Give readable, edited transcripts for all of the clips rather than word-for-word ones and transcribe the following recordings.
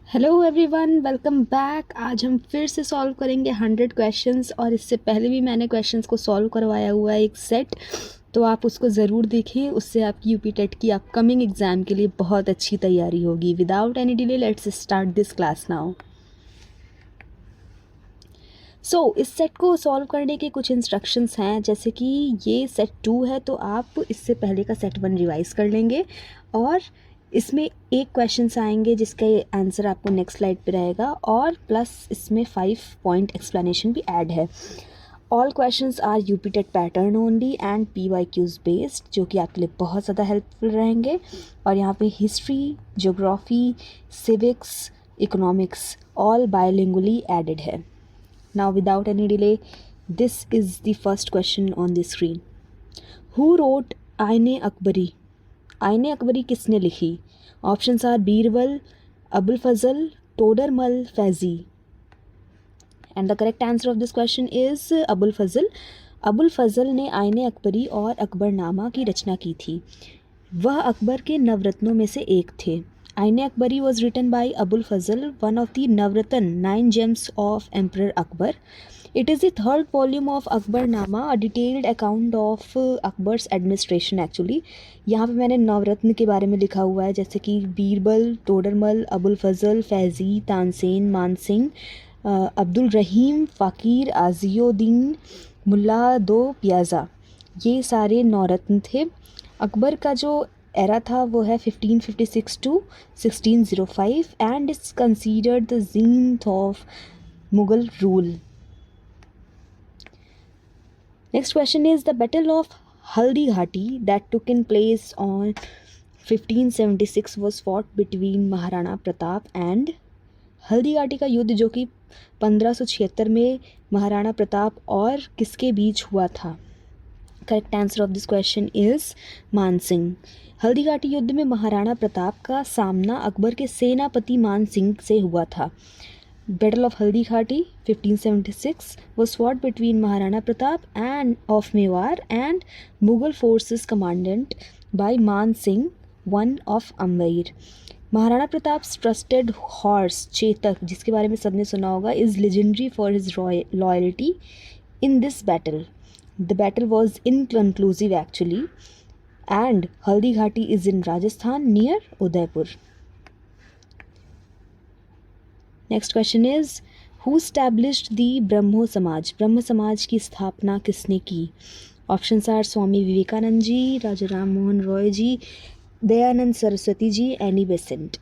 Hello everyone, welcome back. आज हम फिर से सॉल्व करेंगे 100 क्वेश्चंस। और इससे पहले भी मैंने क्वेश्चंस को सॉल्व करवाया हुआ है एक सेट, तो आप उसको ज़रूर देखें। उससे आपकी यूपी टेट की अपकमिंग एग्ज़ाम के लिए बहुत अच्छी तैयारी होगी। Without any delay let's start this class now. इस सेट को सॉल्व करने के कुछ इंस्ट्रक्शंस हैं, जैसे कि ये सेट 2 है तो आप इससे पहले का सेट 1 रिवाइज कर लेंगे। और इसमें एक क्वेश्चंस आएंगे जिसका आंसर आपको नेक्स्ट स्लाइड पे रहेगा, और प्लस इसमें 5 पॉइंट एक्सप्लेनेशन भी ऐड है। All questions are UP TET pattern only and PYQs based, जो कि आपके लिए बहुत ज़्यादा हेल्पफुल रहेंगे। और यहाँ पे history, geography, civics, economics all bilingually added है। Now, without any delay, this is the first question on the screen. Who wrote आइने अकबरी? आइने अकबरी किसने लिखी? Options are Birbal, Abul Fazal, Todarmal, Faizi. And the correct answer of this question is Abul Fazal. Abul Fazal ने आइने अकबरी और अकबरनामा की रचना की थी। वह अकबर के नवरत्नों में से एक थे। आइने Akbari was written by Abul Fazl, one of the Navratna 9 gems of Emperor Akbar. It is the third volume of Akbarnama, a detailed account of Akbar's administration actually. यहाँ पे मैंने नवरत्न के बारे में लिखा हुआ है, जैसे कि बीरबल, टोडरमल, अबुल फजल, फैज़ी, तानसेन, मानसिंह, अब्दुल रहीम, फ़कीर, आज़ियुद्दीन, मुल्ला दो पियाज़ा, ये सारे नवरत्न थे। अकबर का जो एरा था वो है 1556 to 1605 and it's considered the zenith of Mughal rule. Next question is the battle of Haldi Ghati that took in place on 1576 was fought between Maharana Pratap and. Haldi Ghati का युद्ध जो कि 1576 में महाराणा प्रताप और किसके बीच हुआ था? Correct answer of this question is Mansingh. Haldighati युद्ध में महाराणा प्रताप का सामना अकबर के सेनापति मानसिंह से हुआ था। Battle of Haldighati 1576 was fought between Maharana Pratap and of Mewar and Mughal forces commandant by Mansingh, one of Amber. Maharana Pratap trusted horse Chetak, जिसके बारे में सबने सुना होगा, is legendary for his loyalty in this battle. The battle was inconclusive actually, and Haldi Ghati is in Rajasthan near Udaipur. Next question is, who established the Brahmo Samaj? ब्रह्म समाज की स्थापना किसने की? Options are Swami Vivekananda ji, Raja Ram Mohan Roy ji, Dayanand Saraswati ji, Annie Besant.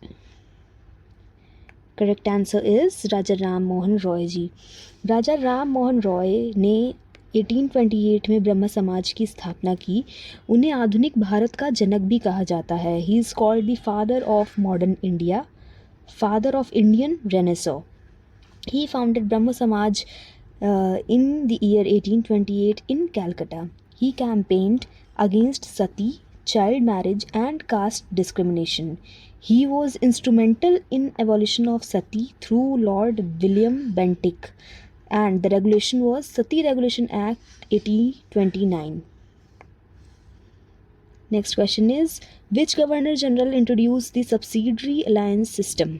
Correct answer is Raja Ram Mohan Roy ji. Raja Ram Mohan Roy ने 1828 में ब्रह्म समाज की स्थापना की। उन्हें आधुनिक भारत का जनक भी कहा जाता है। He is called the father of modern India, father of Indian renaissance. He founded ब्रह्म समाज in the year 1828 in Calcutta. He campaigned against sati, child marriage and caste discrimination. He was instrumental in abolition of sati through Lord William Bentinck, and the regulation was Sati Regulation Act 1829. Next question is, which Governor General introduced the subsidiary alliance system?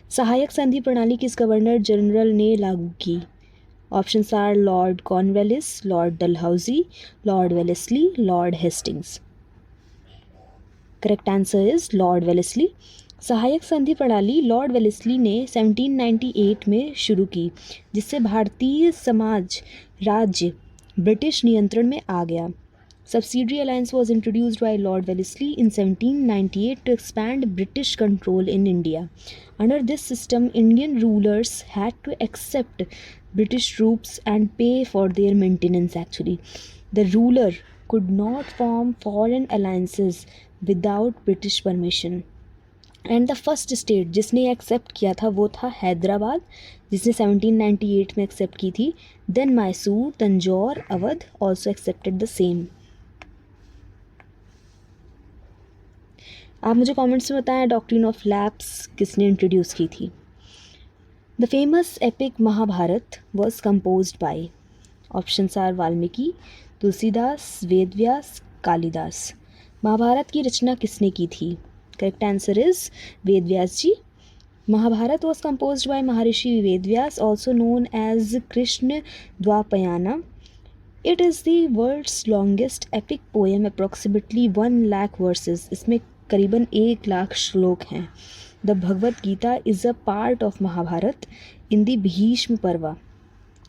सहायक संधि प्रणाली किस governor general ने लागू की? Options are Lord Cornwallis, Lord Dalhousie, Lord Wellesley, Lord Hastings. Correct answer is Lord Wellesley. सहायक संधि प्रणाली लॉर्ड वेलेस्ली ने 1798 में शुरू की, जिससे भारतीय समाज राज्य ब्रिटिश नियंत्रण में आ गया। Subsidiary alliance was introduced by Lord Wellesley in 1798 to expand British control in India. Under this system, Indian rulers had to accept British troops and pay for their maintenance actually. The ruler could not form foreign alliances without British permission. And the first state जिसने accept किया था वो था हैदराबाद, जिसने 1798 में accept की थी. Then Mysore, Tanjore, Awadh also accepted the same. आप मुझे कमेंट्स में बताएं डॉक्ट्रिन ऑफ लैप्स किसने इंट्रोड्यूस की थी? The famous epic Mahabharata was composed by. Options are Valmiki, Tulsidas, Vedvyas, Kalidas. Mahabharata की रचना किसने की थी? Correct answer is Vedvyas ji. Mahabharata was composed by Maharishi Vedvyas, also known as Krishna Dwapayana. It is the world's longest epic poem, approximately 1 lakh verses. इसमें करीबन 1 लाख श्लोक हैं. The Bhagavad Gita is a part of Mahabharata in the Bhishma Parva.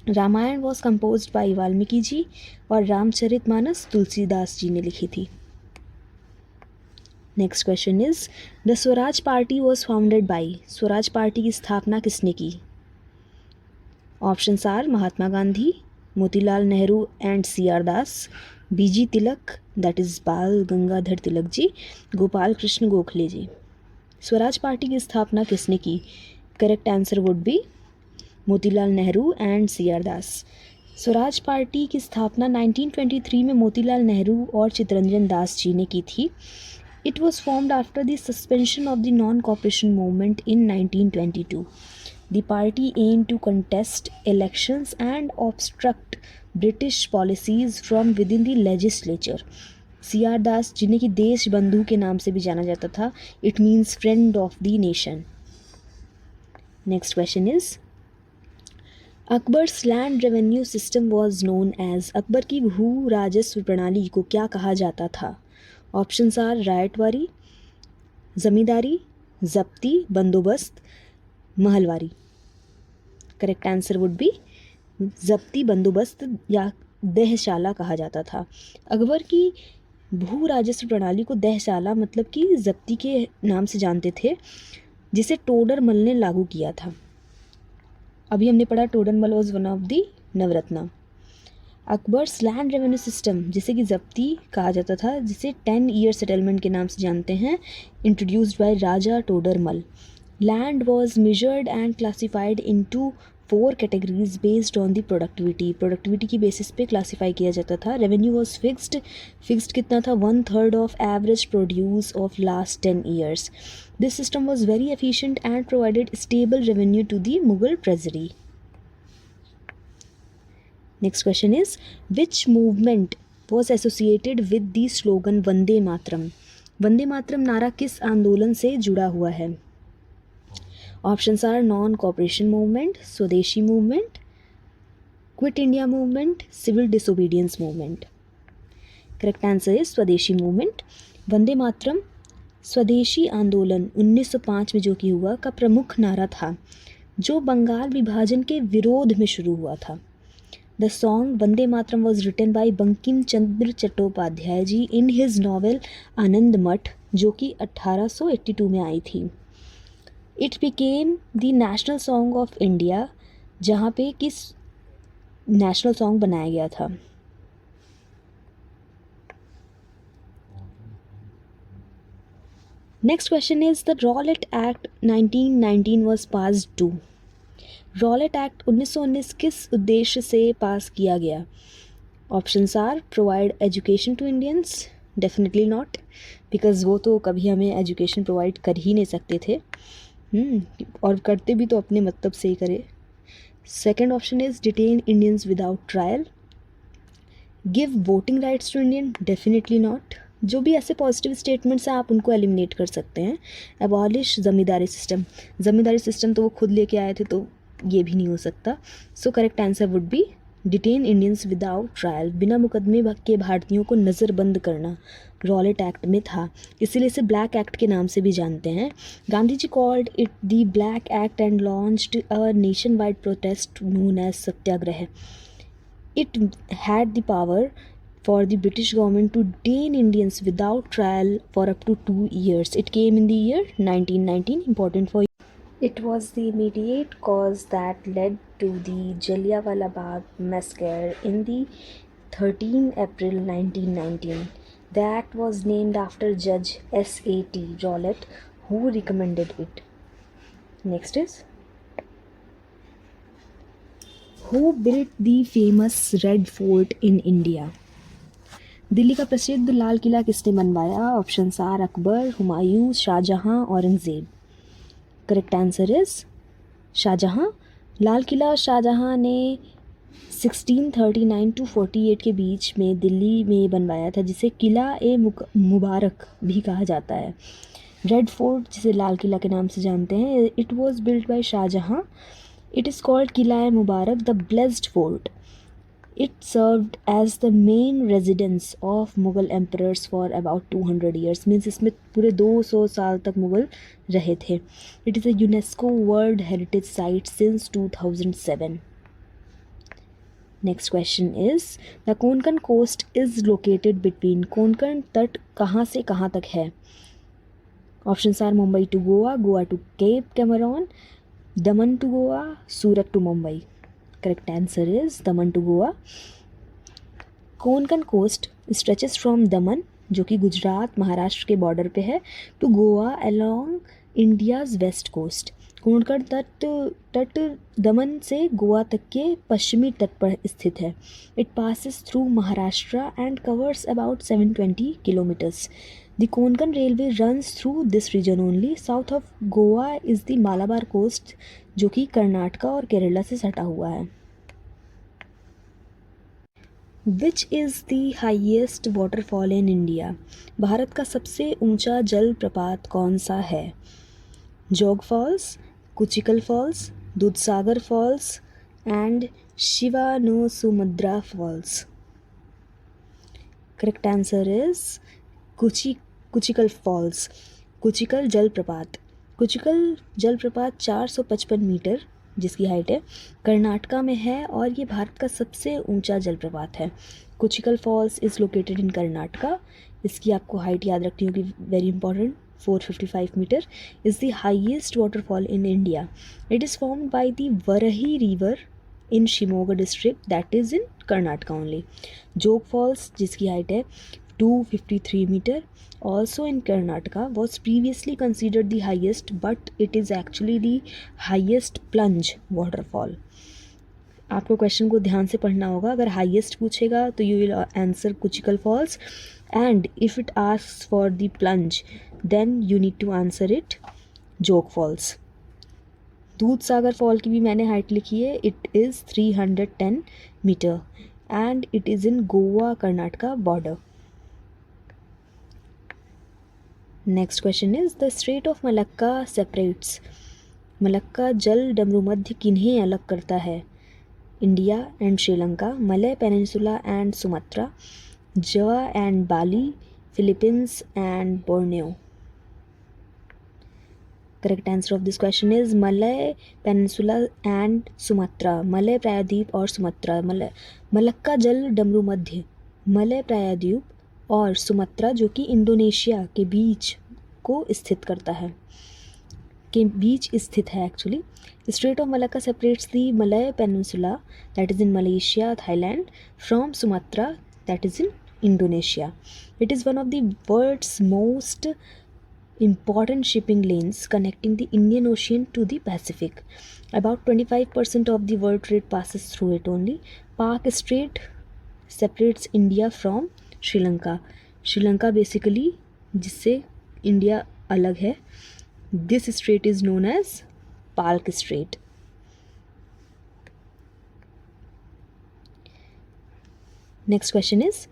Ramayana was composed by Valmiki ji और रामचरितमानस तुलसीदास जी ने लिखी थी. Next question is the Swaraj party was founded by. Swaraj party की स्थापना किसने की? Options are Mahatma Gandhi, Motilal Nehru and C R Das, B G Tilak that is Bal Gangadhar Tilak ji, Gopal Krishna Gokhale ji. Swaraj party की स्थापना किसने की? Correct answer would be Motilal Nehru and C R Das. Swaraj party की स्थापना 1923 में मोतीलाल नेहरू और चित्तरंजन दास जी ने की थी. It was formed after the suspension of the non cooperation movement in 1922. The party aim to contest elections and obstruct British policies from within the legislature. C R Das जिन्हें कि देश बंधु के नाम से भी जाना जाता था. It means friend of the nation. Next question is Akbar's land revenue system was known as. Akbar की भू राजस्व प्रणाली को क्या कहा जाता था? ऑप्शंस आर रायटवारी, जमींदारी, जब्ती, बंदोबस्त, Mahalwari. Correct answer would B जब्ती, बंदोबस्त या दहशाला कहा जाता था. अकबर की भू राजस्व प्रणाली को दहशाला मतलब कि जब्ती के नाम से जानते थे, जिसे टोडरमल ने लागू किया था. अभी हमने पढ़ा Todarmal was one of the Navratna. Akbar's land revenue system जिसे कि जब्ती कहा जाता था, जिसे 10 ईयर सेटलमेंट के नाम से जानते हैं, introduced by Raja Todarmal. Land was measured and classified into 4 categories based on the productivity की बेसिस पे क्लासीफाई किया जाता था. रेवेन्यू वॉज फिक्स्ड कितना था? 1/3 of average produce of last 10 years. This system was very efficient and provided stable revenue to the Mughal treasury. Next question is which movement was associated with the slogan Vande Mataram. Vande Mataram नारा किस आंदोलन से जुड़ा हुआ है? Options are non cooperation movement, Swadeshi movement, quit India movement, civil disobedience movement. Correct answer is Swadeshi movement. Vande Mataram Swadeshi आंदोलन 1905 में जो कि हुआ का प्रमुख नारा था, जो बंगाल विभाजन के विरोध में शुरू हुआ था. The song Vande Mataram was written by Bankim Chandra Chattopadhyay ji in his novel Anand Math, जो कि 1882 में आई थी. It became the national song of India, जहाँ पे किस नेशनल सॉन्ग बनाया गया था? Next question is the Rowlatt Act 1919 was passed to. Rowlatt Act 1919 किस उद्देश्य से पास किया गया? Options are provide education to Indians, definitely not, because वो तो कभी हमें एजुकेशन प्रोवाइड कर ही नहीं सकते थे, और करते भी तो अपने मतलब से ही करे. Second option is detain Indians without trial. Give voting rights to Indian, definitely not. जो भी ऐसे पॉजिटिव स्टेटमेंट्स हैं आप उनको एलिमिनेट कर सकते हैं. एबॉलिश जमींदारी सिस्टम तो वो खुद लेके आए थे, तो ये भी नहीं हो सकता. So correct answer would B detain Indians without trial. बिना मुकदमे के भारतीयों को नज़रबंद करना रॉलेट एक्ट में था, इसीलिए इसे ब्लैक एक्ट के नाम से भी जानते हैं. Gandhi ji called it the black act and launched a nationwide protest known as Satyagraha. It had the power for the British government to detain Indians without trial for up to 2 years. It came in the year 1919, important for you. It was the immediate cause that led to the Jallianwala Bagh massacre in the 13 April 1919. The act was named after Judge S.A.T. Rowlatt, who recommended it. Next is, who built the famous Red Fort in India? Delhi का प्रसिद्ध लाल किला किसने बनवाया? Options are Akbar, Humayun, Shahjahan, Aurangzeb. Correct answer is Shahjahan. लाल किला शाहजहां ने 1639 to 48 के बीच में दिल्ली में बनवाया था, जिसे किला ए मुबारक भी कहा जाता है. रेड फोर्ट, जिसे लाल किला के नाम से जानते हैं, it was built by Shahjahan. It is called Qila Mubarak the blessed fort. It served as the main residence of Mughal emperors for about 200 years. Means इसमें पूरे 200 साल तक मुगल रहे थे. It is a UNESCO World Heritage Site since 2007. Next question is, the Konkan coast is located between. Konkan तट कहाँ से कहाँ तक है? Options are Mumbai to Goa, Goa to Cape Comorin, Daman to Goa, Surat to Mumbai. Correct answer is Daman to Goa. Konkan coast stretches from Daman, जो कि गुजरात महाराष्ट्र के border पे है, to Goa along India's west coast. Konkan तट दमन से गोवा तक के पश्चिमी तट पर स्थित है. It passes through Maharashtra and covers about 720 kilometres. The Konkan railway runs through this region only. South of Goa is the Malabar coast, जो कि कर्नाटका और केरला से सटा हुआ है. Which is the highest waterfall in India? Bharat का सबसे ऊंचा जलप्रपात कौन सा है? Jog falls, Kunchikal falls, Dudhsagar falls and Shivanasamudra falls. Correct answer is Kunchikal falls. Kunchikal जलप्रपात. कुचिकल जलप्रपात 455 मीटर जिसकी हाइट है, कर्नाटका में है और ये भारत का सबसे ऊंचा जलप्रपात है. Kunchikal falls is located in Karnataka. इसकी आपको हाइट याद रखनी होगी, very important. 455 metre is the highest waterfall in India. It is formed by the Varahi river in Shimoga district, that is in Karnataka only. Jog falls जिसकी हाइट है 253 meter, also in Karnataka, was previously considered the highest, but it is actually the highest plunge waterfall. आपको question को ध्यान से पढ़ना होगा. अगर highest पूछेगा तो you will answer Kunchikal falls, and if it asks for the plunge then you need to answer it Jog falls. Dudhsagar fall की भी मैंने हाइट लिखी है. It is 310 metre and it is in Goa Karnataka border. Next question is, the strait of Malacca separates. Malacca जल डमरूमध्य किन्हें अलग करता है? India and Sri Lanka, Malay peninsula and Sumatra, Java and Bali, Philippines and Borneo. Correct answer of this question is Malay peninsula and Sumatra. Malay प्रायद्वीप और Sumatra. Malacca जल डमरूमध्य Malay प्रायद्वीप और सुमात्रा, जो कि इंडोनेशिया के बीच को स्थित करता है, के बीच स्थित है actually. Strait of Malacca separates the Malay peninsula, that is in Malaysia Thailand, from Sumatra, that is in Indonesia. It is one of the world's most important shipping lanes connecting the Indian Ocean to the Pacific. About 25% of the world trade passes through it only. Park Strait separates India from Sri Lanka. Sri Lanka basically जिससे India अलग है. This strait is known as Palk strait. Next question is,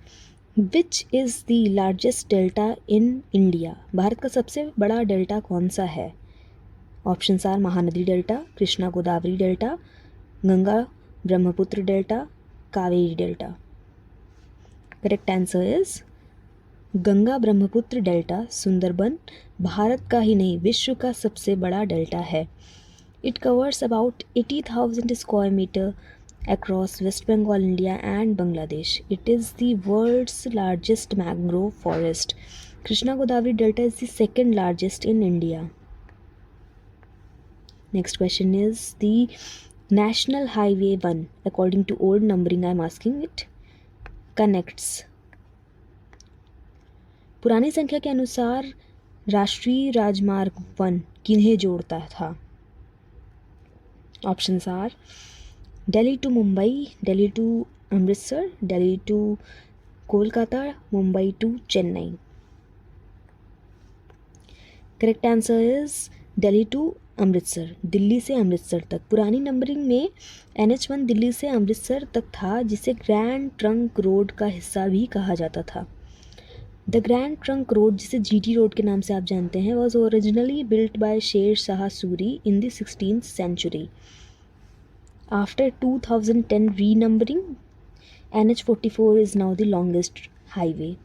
which is the largest delta in India? Bharat का सबसे बड़ा delta कौन सा है? Options are Mahanadi delta, Krishna Godavari delta, Ganga Brahmaputra delta, Kaveri delta. Correct answer is Ganga Brahmaputra delta. Sundarban Bharat का ही नहीं विश्व का सबसे बड़ा डेल्टा है. It covers about 80,000 square metre across West Bengal, India and Bangladesh. It is the world's largest mangrove forest. Krishna Godavari Delta is the second largest in India. Next question is, the National Highway 1, according to old numbering I am asking it, connects. पुरानी संख्या के अनुसार राष्ट्रीय राजमार्ग 1 किन्हें जोड़ता था? Options are Delhi to Mumbai, Delhi to Amritsar, Delhi to Kolkata, Mumbai to Chennai. Correct answer is Delhi to Amritsar. Delhi से अमृतसर तक. पुरानी नंबरिंग में NH1 दिल्ली से अमृतसर तक था, जिसे ग्रैंड ट्रंक रोड का हिस्सा भी कहा जाता था. द ग्रैंड ट्रंक रोड, जिसे जीटी रोड के नाम से आप जानते हैं, was originally built by Sher Shah Suri in the 16th century. After 2010 renumbering, NH44 is now the longest highway.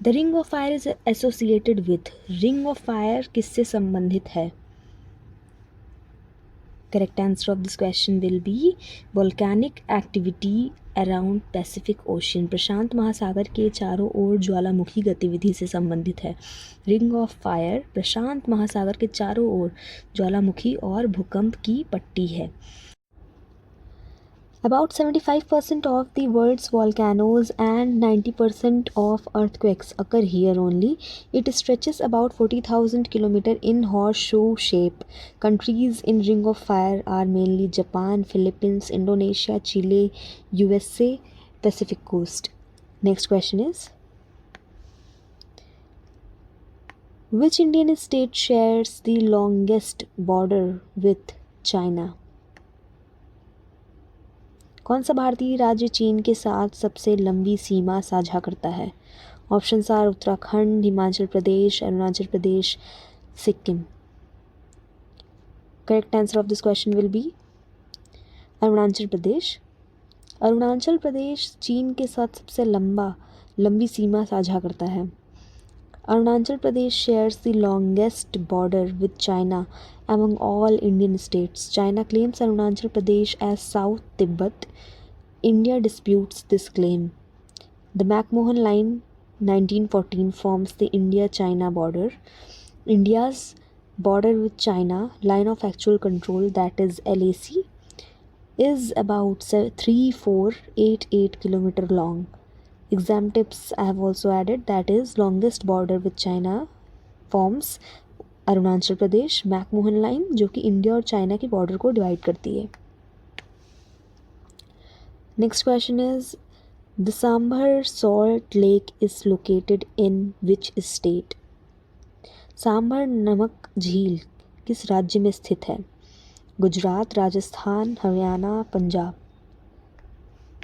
The Ring of Fire is associated with. Ring of Fire किससे संबंधित है? Correct answer of this question will be volcanic activity around Pacific Ocean. प्रशांत महासागर के चारों ओर ज्वालामुखी गतिविधि से संबंधित है. रिंग ऑफ फायर प्रशांत महासागर के चारों ओर ज्वालामुखी और भूकंप की पट्टी है. About 75% of the world's volcanoes and 90% of earthquakes occur here only. It stretches about 40,000 km in horseshoe shape. Countries in Ring of Fire are mainly Japan, Philippines, Indonesia, Chile, USA, Pacific Coast. Next question is, which Indian state shares the longest border with China? कौन सा भारतीय राज्य चीन के साथ सबसे लंबी सीमा साझा करता है? Options are Uttarakhand, Himachal Pradesh, Arunachal Pradesh, Sikkim. Correct answer of this question will be Arunachal Pradesh. Arunachal Pradesh चीन के साथ सबसे लंबी सीमा साझा करता है. Arunachal Pradesh shares the longest border with China among all Indian states. China claims Arunachal Pradesh as South Tibet. India disputes this claim. The McMahon Line 1914 forms the India-China border. India's border with China, line of actual control, that is LAC, is about 3488 km long. Exam tips I have also added, that is longest border with China forms Arunachal Pradesh McMahon line, जो कि India और China की border को divide करती है. Next question is, the sambar salt lake is located in which state? Sambar नमक झील किस राज्य में स्थित है? Gujarat, Rajasthan, Haryana, Punjab.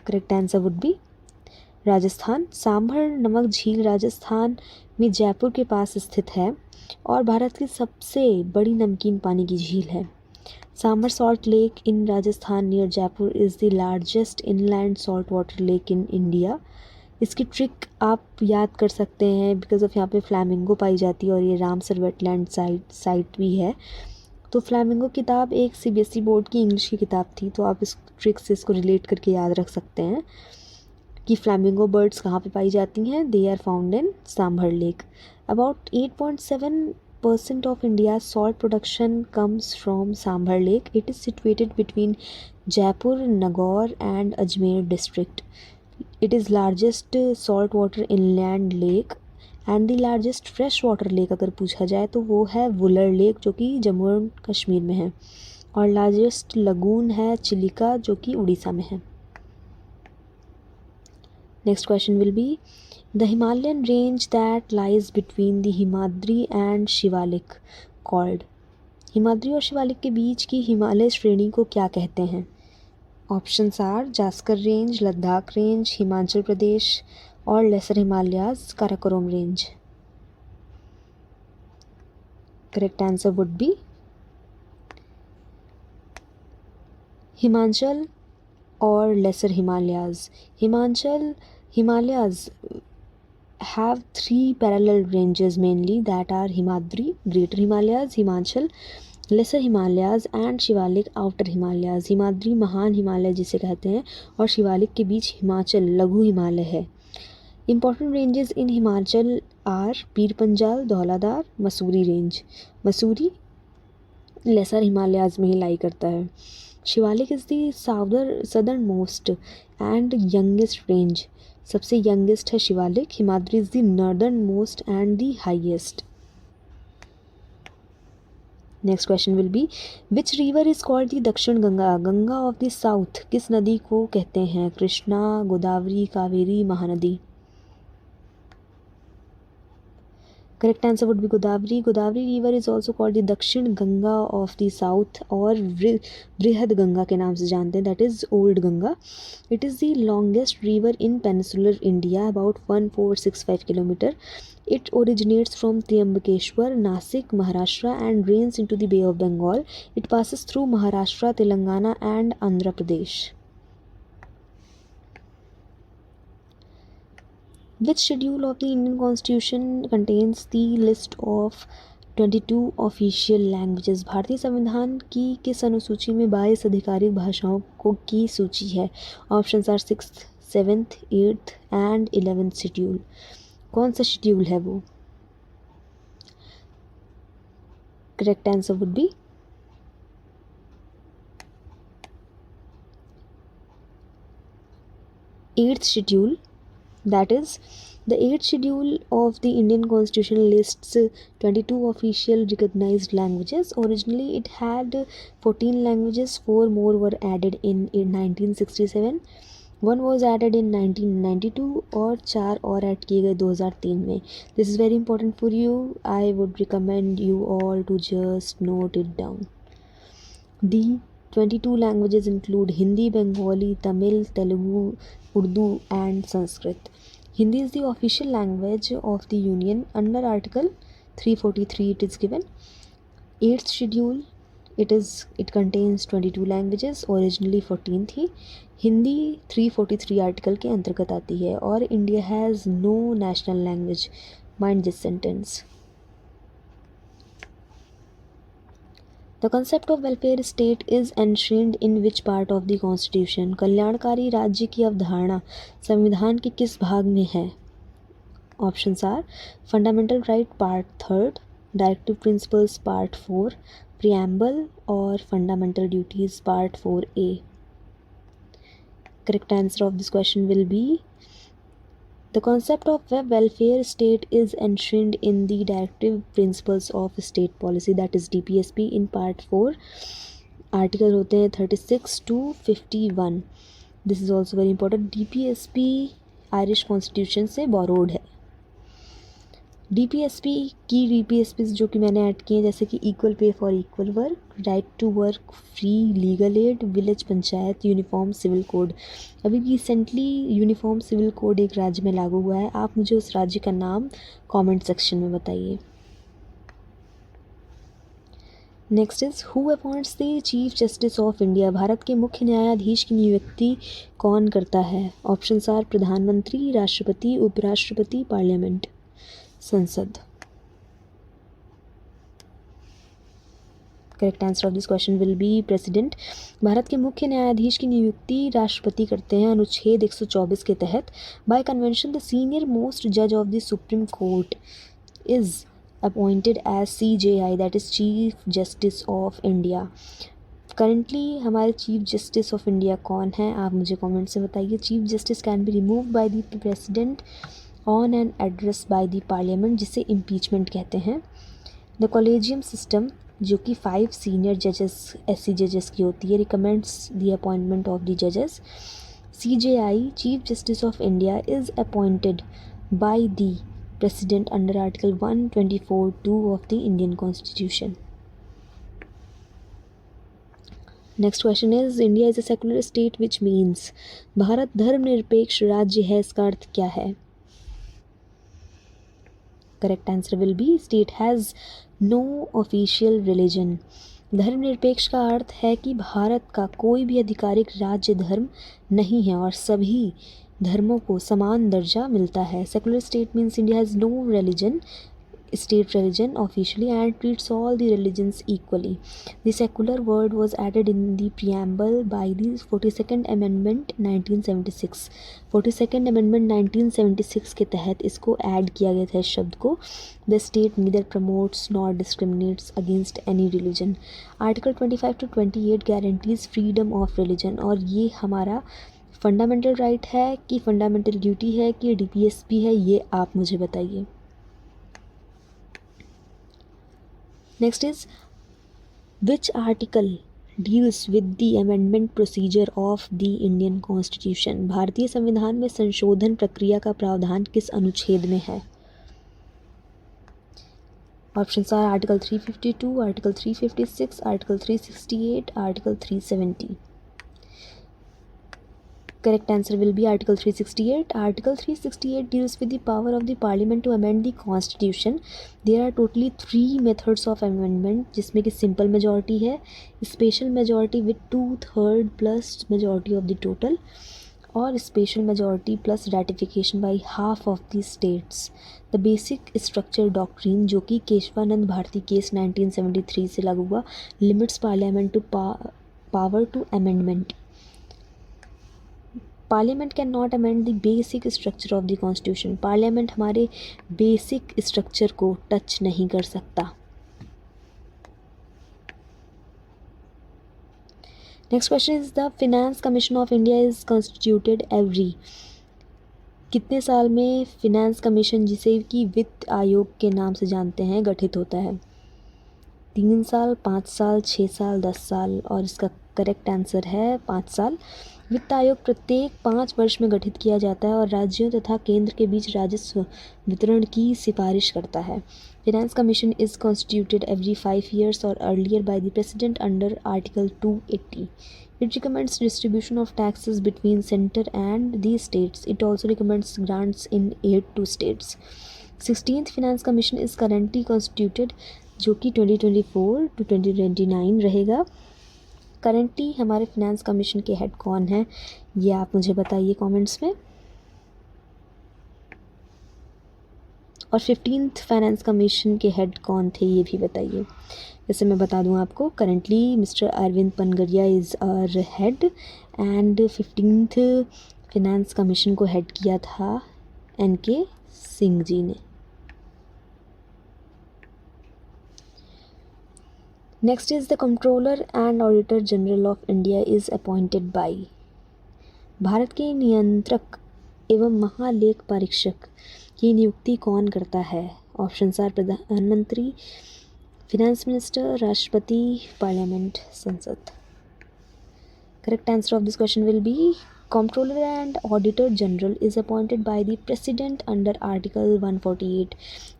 Correct answer would B Rajasthan. Sambar नमक झील राजस्थान में जयपुर के पास स्थित है और भारत की सबसे बड़ी नमकीन पानी की झील है. Sambar salt lake in Rajasthan near Jaipur is the largest inland salt water lake in India. इसकी ट्रिक आप याद कर सकते हैं बिकॉज ऑफ यहाँ पे फ्लैमिंगो पाई जाती है और ये रामसर वेटलैंड साइट भी है. तो फ्लैमिंगो किताब एक CBSE बोर्ड की इंग्लिश की किताब थी, तो आप इस ट्रिक से इसको रिलेट करके याद रख सकते हैं कि फ्लैमिंगो बर्ड्स कहाँ पे पाई जाती हैं. They are found in Sambhar lake. About 8.7% of India salt production comes from Sambhar lake. It is situated between Jaipur, Nagaur and Ajmer district. It is largest salt water inland lake and the largest fresh water lake अगर पूछा जाए तो वो है Wular lake, जो कि Jammu and Kashmir में है. और लार्जेस्ट लगून है चिलिका, जो कि उड़ीसा में है. Next question will be, the Himalayan range that lies between the Himadri and Shivalik called. Himadri और शिवालिक के बीच की हिमालय श्रेणी को क्या कहते हैं? Options are Zanskar range, Ladakh range, Himachal Pradesh और lesser Himalayas, Karakoram range. Correct answer would be Himachal और lesser Himalayas. Himalayas have 3 parallel ranges mainly, that are Himadri, Greater Himalayas, Himachal, Lesser Himalayas and Shivalik, Outer Himalayas. Himadri महान हिमालय जिसे कहते हैं और शिवालिक के बीच हिमाचल लघु हिमालय है. Important ranges in Himachal are Pir Panjal, Dhauladhar, Mussoorie range. Mussoorie lesser Himalayas में ही लाई करता है. Shivalik is the southern most and youngest range. सबसे यंगेस्ट है Shivalik. Himadri is the northernmost and the highest. Next question will be, which river is called the Dakshin Ganga? Ganga of the south किस नदी को कहते हैं? Krishna, Godavari, Kaveri, Mahanadi. Correct answer would be Godavari. Godavari river is also called the Dakshin Ganga of the south, और बृहद गंगा के नाम से जानते हैं, that is old Ganga. It is the longest river in peninsular India, about 1465 kilometre. It originates from Triambakeshwar, Nasik, Maharashtra and drains into the Bay of Bengal. It passes through Maharashtra, Telangana and Andhra Pradesh. Which schedule of the Indian Constitution contains the list of 22 official languages? भारतीय संविधान की किस अनुसूची में 22 आधिकारिक भाषाओं को की सूची है? Options are 6th, 7th, 8th and 11th schedule. कौन सा शेड्यूल है वो? Correct answer would be 8th schedule. That is, the 8th schedule of the Indian Constitution lists 22 official recognized languages. Originally, it had 14 languages. 4 more were added in 1967. 1 was added in 1992 और 4 और add किए गए 2003 में. This is very important for you. I would recommend you all to just note it down. The 22 languages include Hindi, Bengali, Tamil, Telugu, Urdu and Sanskrit. Hindi is the official language of the Union. Under Article 343 it is given. 8th schedule, it contains 22 languages. Originally 14 थी. Hindi 343 article के अंतर्गत आती है. और India has no national language. Mind this sentence. The concept of welfare state is enshrined in which part of the constitution? कल्याणकारी राज्य की अवधारणा संविधान के किस भाग में है? Options are Fundamental Right Part 3rd, Directive Principles Part 4, Preamble और Fundamental Duties Part 4A. Correct answer of this question will be the concept of welfare state is enshrined in the Directive Principles of State Policy, that is DPSP, in Part 4. Article होते हैं 36 to 51. This is also very important. DPSP Irish constitution से borrowed है. DPSP की DPSP जो कि मैंने add किए हैं, जैसे कि equal pay for equal work, right to work free, legal aid, village panchayat, uniform civil code. अभी रिसेंटली यूनिफॉर्म सिविल कोड एक राज्य में लागू हुआ है. आप मुझे उस राज्य का नाम कमेंट सेक्शन में बताइए. Next is who appoints the chief justice of India? Bharat के मुख्य न्यायाधीश की नियुक्ति कौन करता है? ऑप्शंस आर प्रधानमंत्री, राष्ट्रपति, उपराष्ट्रपति, पार्लियामेंट, संसद. Correct answer of this question will B president. Bharat के मुख्य न्यायाधीश की नियुक्ति राष्ट्रपति करते हैं अनुच्छेद 124 के तहत. By convention the senior most जज of the supreme court is appointed as CJI, that is chief justice of India. Currently हमारे चीफ जस्टिस ऑफ इंडिया कौन है? आप मुझे कमेंट से बताइए. Chief justice can be remove by the president on an address by the parliament, जिसे impeachment कहते हैं. द कॉलेजियम सिस्टम, जो कि 5 सीनियर जजेस SC जजेस की होती है, recommends the appointment of the जजेस. CJI, chief justice of India, is appointed by the president under article 124(2) of the Indian constitution. Next question is India is a secular state which means? Bharat धर्मनिरपेक्ष राज्य है, इसका अर्थ क्या है? Correct answer will be state has no official religion. धर्मनिरपेक्ष का अर्थ है कि भारत का कोई भी आधिकारिक राज्य धर्म नहीं है और सभी धर्मों को समान दर्जा मिलता है. Secular state means India has no religion, state religion officially, and treats all the religions equally. The secular word was added in the preamble by the 42nd Amendment 1976. 42nd Amendment 1976 के तहत इसको ऐड किया गया था इस शब्द को. The state neither promotes nor discriminates against any religion. Article 25 to 28 guarantees freedom of religion. और ये हमारा फंडामेंटल राइट है कि फंडामेंटल ड्यूटी है कि DPSP है, ये आप मुझे बताइए. Next is which article deals with the amendment procedure of the Indian Constitution? भारतीय संविधान में संशोधन प्रक्रिया का प्रावधान किस अनुच्छेद में है? Options are Article 352, Article 356, Article 368, Article 370. Correct answer will be Article 368. Article 368 deals with the power of the Parliament to amend the Constitution. There are totally 3 methods of amendment, जिसमें कि simple majority है, special majority with 2/3 plus majority of the total, और special majority plus ratification by half of the states. The basic structure doctrine, जो कि Keshavananda Bharti case 1973 से लागू हुआ, limits Parliament to power to amendment. Parliament can not amend the basic structure of the constitution. Parliament हमारे basic structure को touch नहीं कर सकता. Next question is the finance commission of India is constituted every. कितने साल में finance commission, जिसे कि वित्त आयोग के नाम से जानते हैं, गठित होता है? 3 साल, 5 साल, 6 साल, 10 साल. और इसका करेक्ट आंसर है 5 साल. वित्त आयोग प्रत्येक 5 वर्ष में गठित किया जाता है और राज्यों तथा केंद्र के बीच राजस्व वितरण की सिफारिश करता है. Finance commission is constituted every 5 years और earlier bye the president under article 280. It recommends distribution of taxes between center and the states. It also recommends grants in aid to states. 16th Finance Commission is currently constituted, जो कि 2024 to 2029 रहेगा. Currently हमारे finance commission के head कौन हैं, ये आप मुझे बताइए कमेंट्स में. और 15th फाइनेंस कमीशन के हेड कौन थे, ये भी बताइए. वैसे मैं बता दूं आपको, currently mister Arvind Panagariya is our head and 15th finance commission को हेड किया था NK सिंह जी ने. Next is the controller and auditor general of India is appointed by. Bharat के नियंत्रक एवं महालेख परीक्षक की नियुक्ति कौन करता है? ऑप्शंस आर प्रधानमंत्री, फिनेंस मिनिस्टर, राष्ट्रपति, पार्लियामेंट, संसद. Correct answer of this question will B Comptroller and Auditor General is appointed by the President under Article 148.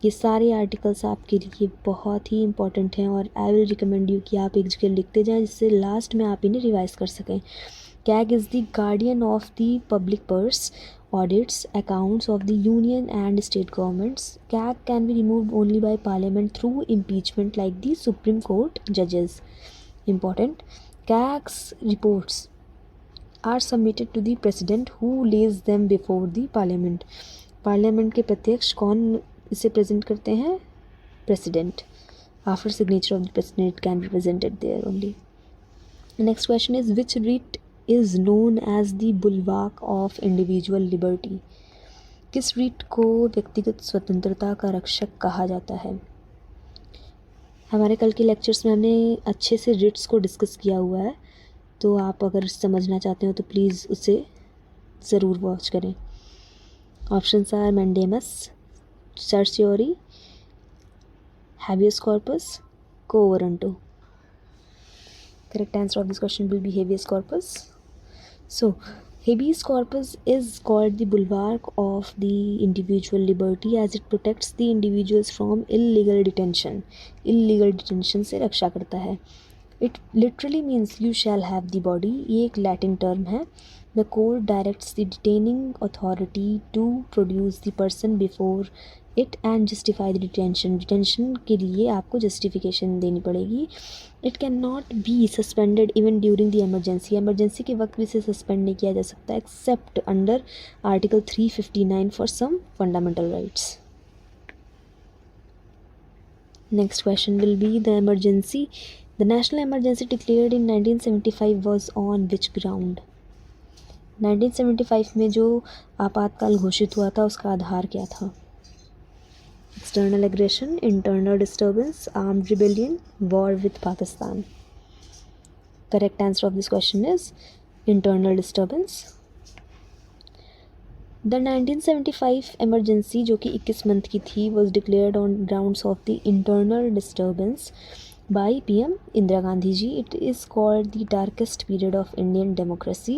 ये सारे आर्टिकल्स आपके लिए बहुत ही इंपॉर्टेंट हैं और आई विल रिकमेंड यू कि आप एक जगह लिखते जाएं, जिससे लास्ट में आप इन्हें रिवाइज कर सकें. CAG is the guardian of the public purse, audits accounts of the union and state governments. CAG can be removed only by Parliament through impeachment, like the Supreme Court judges. Important. CAG's reports are submitted to the president who lays them before the parliament. Parliament के प्रत्यक्ष कौन इसे present करते हैं? President. After signature of the president can be presented there only. Next question is which writ is known as the bulwark of individual liberty. किस writ को व्यक्तिगत स्वतंत्रता का रक्षक कहा जाता है? हमारे कल के लेक्चर्स में हमने अच्छे से रिट्स को डिस्कस किया हुआ है, तो आप अगर समझना चाहते हो तो प्लीज़ उसे ज़रूर वॉच करें. Options are mandamus, certiorari, habeas corpus, quo warranto. Correct answer of this question will be habeas corpus. So habeas corpus is called the bulwark of the individual liberty as it protects the individuals from illegal detention. illegal detention से रक्षा करता है. It literally means you shall have the body. ये एक Latin term है. The court directs the detaining authority to produce the person before it and justify the detention. Detention के लिए आपको justification देनी पड़ेगी. It cannot be suspended even during the emergency. Emergency के वक्त भी इसे suspend नहीं किया जा सकता except under Article 359 for some fundamental rights. Next question will be the emergency. The national emergency declared in 1975 was on which ground? 1975 में जो आपातकाल घोषित हुआ था उसका आधार क्या था? External aggression, internal disturbance, armed rebellion, war with Pakistan. Correct answer of this question is internal disturbance. The 1975 emergency, जो कि 21 मंथ की थी, was declared on grounds of the internal disturbance by PM Indira Gandhi ji. It is called the darkest period of Indian democracy.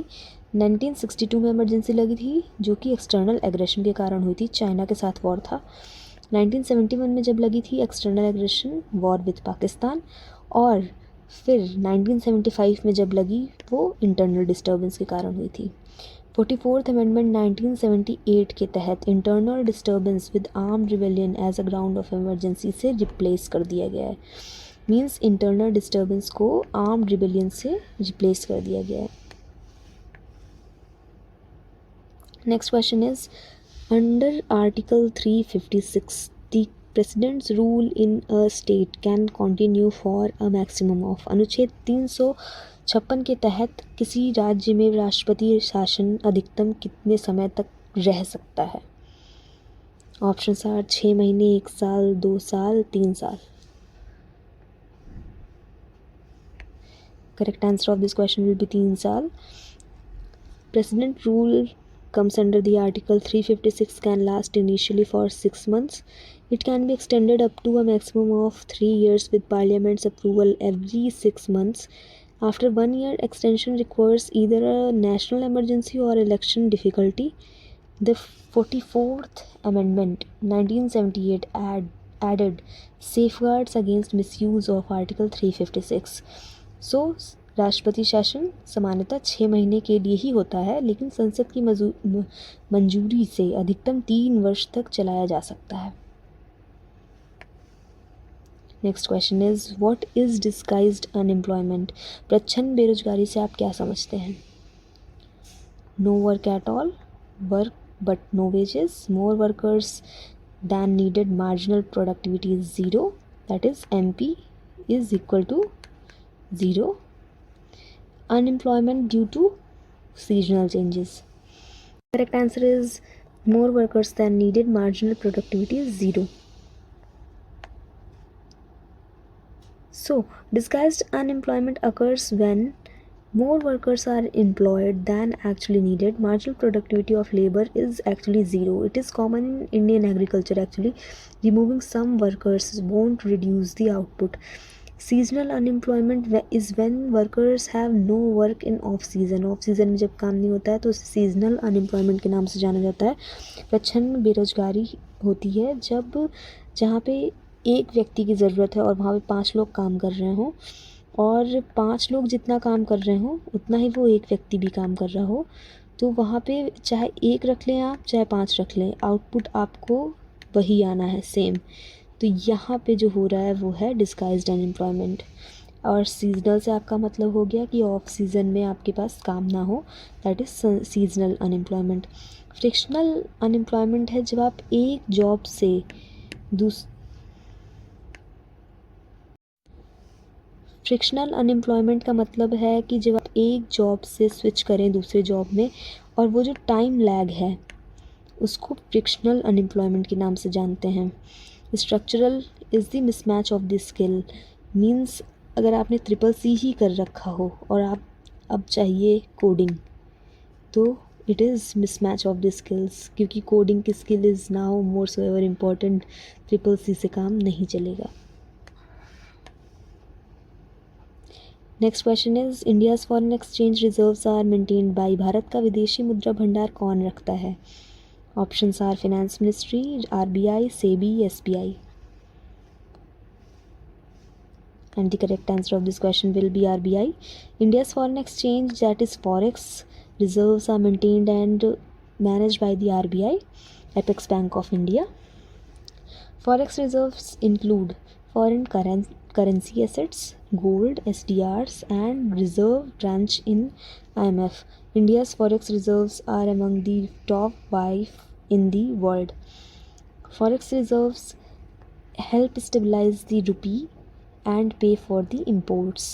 1962 में emergency लगी थी, जो कि external aggression के कारण हुई थी. चाइना के साथ वॉर था. 1971 में जब लगी थी external aggression war with Pakistan, और फिर 1975 में जब लगी वो इंटरनल डिस्टर्बेंस के कारण हुई थी। 44th अमेंडमेंट 1978 के तहत internal disturbance with armed rebellion as a ground of emergency से रिप्लेस कर दिया गया है। मीन्स इंटरनल डिस्टर्बेंस को आर्म्ड रिबेलियन से रिप्लेस कर दिया गया है। Next question is under article 356 the president's rule in a state can continue for a maximum of. अनुच्छेद 356 के तहत किसी राज्य में राष्ट्रपति शासन अधिकतम कितने समय तक रह सकता है? ऑप्शंस आर 6 महीने, 1 साल, 2 साल, 3 साल। Correct answer of this question will be 3 साल. President rule comes under the article 356 can last initially for 6 months. It can be extended up to a maximum of 3 years with parliament's approval every 6 months. After 1 year, extension requires either a national emergency or election difficulty. The 44th Amendment 1978 added safeguards against misuse of Article 356. सो राष्ट्रपति शासन सामान्यतः 6 महीने के लिए ही होता है, लेकिन संसद की मंजूरी से अधिकतम 3 वर्ष तक चलाया जा सकता है। Next question is what is disguised unemployment? प्रच्छन्न बेरोजगारी से आप क्या समझते हैं? No work at all, work but no wages, more workers than needed, marginal productivity is 0, that is MP is equal to 0, unemployment due to seasonal changes. Correct answer is more workers than needed, marginal productivity is 0. So disguised unemployment occurs when more workers are employed than actually needed. Marginal productivity of labor is actually 0. It is common in Indian agriculture actually. Removing some workers won't reduce the output. Seasonal unemployment is when workers have no work in off season. Off season में जब काम नहीं होता है तो उसे seasonal unemployment के नाम से जाना जाता है। प्रच्छन्न बेरोजगारी होती है जब जहाँ पे एक व्यक्ति की ज़रूरत है और वहाँ पे 5 लोग काम कर रहे हों, और 5 लोग जितना काम कर रहे हों उतना ही वो एक व्यक्ति भी काम कर रहा हो, तो वहाँ पे चाहे 1 रख लें आप, चाहे 5 रख लें, आउटपुट आपको वही आना है, सेम। तो यहाँ पे जो हो रहा है वो है डिस्गाइज्ड अनएम्प्लॉयमेंट। और सीजनल से आपका मतलब हो गया कि ऑफ सीज़न में आपके पास काम ना हो, that is seasonal unemployment. Frictional unemployment है जब आप एक जॉब से फ्रिक्शनल अनएम्प्लॉयमेंट का मतलब है कि जब आप एक जॉब से स्विच करें दूसरे जॉब में और वो जो टाइम लैग है उसको फ्रिक्शनल अनएम्प्लॉयमेंट के नाम से जानते हैं। Structural is the mismatch of the skill. Means अगर आपने CCC ही कर रखा हो और आप अब चाहिए कोडिंग, तो it is mismatch of the skills, क्योंकि कोडिंग की skill is now more so ever important. CCC से काम नहीं चलेगा। Next question is India's foreign exchange reserves are maintained by. Bharat का विदेशी मुद्रा भंडार कौन रखता है? Options are finance ministry, RBI, SEBI, SBI. And the correct answer of this question will be RBI. India's foreign exchange, that is Forex reserves, are maintained and managed by the RBI, Apex Bank of India. Forex reserves include foreign currency assets, gold, SDRs, and reserve tranche in IMF. India's forex reserves are among the top 5 in the world. Forex reserves help stabilize the rupee and pay for the imports.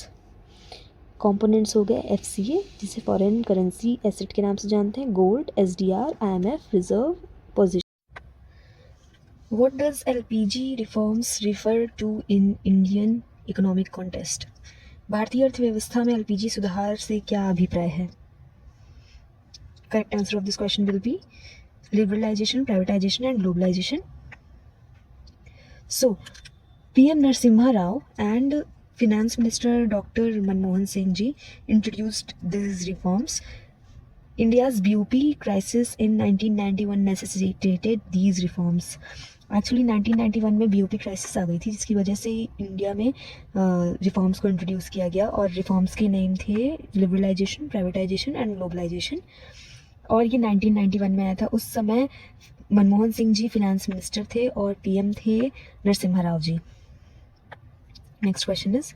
Components हो गए FCA, जिसे foreign currency asset के नाम से जानते हैं, gold, SDR, IMF, reserve, position. What does LPG reforms refer to in Indian economic context? भारतीय अर्थव्यवस्था में LPG सुधार से क्या अभिप्राय है? Correct answer of this question will be liberalization, privatization and globalization. So, PM Narasimha Rao and Finance Minister Dr. Manmohan Singh ji introduced these reforms. India's BOP crisis in 1991 necessitated these reforms. Actually 1991 में BOP crisis आ गई थी, जिसकी वजह से India में reforms को introduce किया गया, और रिफॉर्म्स के नेम थे लिबरलाइजेशन, प्राइवेटाइजेशन एंड ग्लोबलाइजेशन, और ये 1991 में आया था। उस समय मनमोहन सिंह जी फिनेंस मिनिस्टर थे और PM थे Narasimha Rao ji. Next question is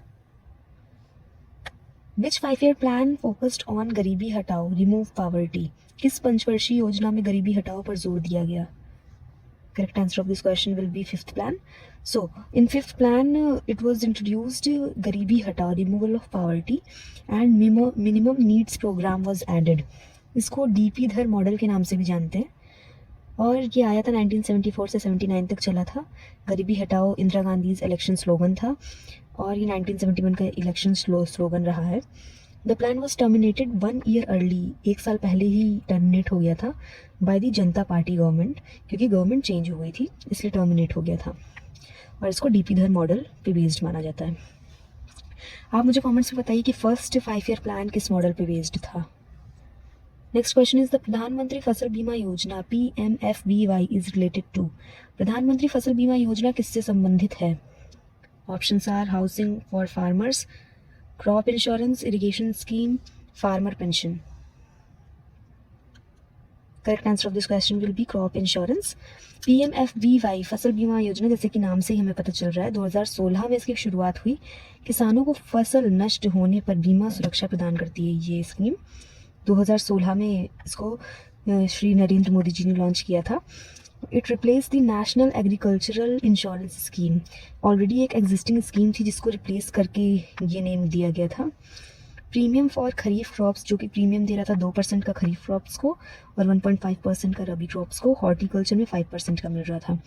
which 5-year plan focused on गरीबी हटाओ रिमूव पॉवर्टी? किस पंचवर्षीय योजना में गरीबी हटाओ पर जोर दिया गया? Correct answer of this question will be fifth plan. So in fifth plan it was introduced Garibi Hatao, removal of poverty, and minimum needs program was added. इसको DP धर मॉडल के नाम से भी जानते हैं, और ये आया था 1974 से 79 तक चला था। गरीबी हटाओ इंदिरा गांधी इलेक्शन स्लोगन था, और ये 1971 का इलेक्शन स्लोगन रहा है। The plan was terminated 1 year early, 1 साल पहले ही टर्मिनेट हो गया था by the Janata party government, क्योंकि गवर्नमेंट चेंज हो गई थी इसलिए टर्मिनेट हो गया था, और इसको DP धर मॉडल पे बेस्ड माना जाता है। आप मुझे कमेंट्स में बताइए कि फर्स्ट 5-year प्लान किस मॉडल पे बेस्ड था। नेक्स्ट क्वेश्चन इज द प्रधानमंत्री फसल बीमा योजना PMFBY इज रिलेटेड टू? प्रधानमंत्री फसल बीमा योजना किससे संबंधित है? Options are housing for farmers, crop insurance, irrigation scheme, farmer pension. Correct answer of this question will be crop insurance. PMFBY फसल बीमा योजना, जैसे कि नाम से ही हमें पता चल रहा है, 2016 में इसकी शुरुआत हुई। किसानों को फसल नष्ट होने पर बीमा सुरक्षा प्रदान करती है ये स्कीम। 2016 में इसको श्री नरेंद्र मोदी जी ने लॉन्च किया था। It replace the national agricultural insurance scheme. Already एक एग्जिस्टिंग स्कीम थी जिसको रिप्लेस करके ये नेम दिया गया था। प्रीमियम फॉर खरीफ क्रॉप्स, जो कि प्रीमियम दे रहा था 2% का खरीफ क्रॉप्स को और 1.5% का रबी क्रॉप्स को। हॉर्टिकल्चर में 5% का मिल रहा था।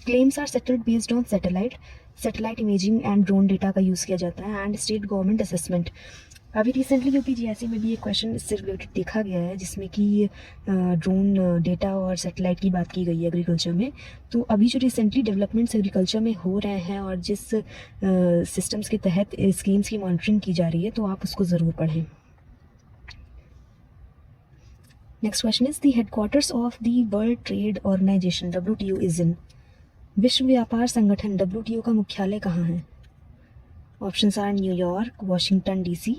Claims are settled based on satellite imaging and drone data का यूज़ किया जाता है, एंड स्टेट गवर्नमेंट असेसमेंट। अभी रिसेंटली UPGSC में भी एक क्वेश्चन इससे रिलेटेड देखा गया है, जिसमें कि ड्रोन डेटा और सैटेलाइट की बात की गई है एग्रीकल्चर में। तो अभी जो रिसेंटली डेवलपमेंट्स एग्रीकल्चर में हो रहे हैं और जिस सिस्टम्स के तहत स्कीम्स की मॉनिटरिंग की जा रही है, तो आप उसको ज़रूर पढ़ें। Next question is the headquarters of the world trade organisation WTO is in? विश्व व्यापार संगठन WTO का मुख्यालय कहाँ है? Options are New York, Washington DC,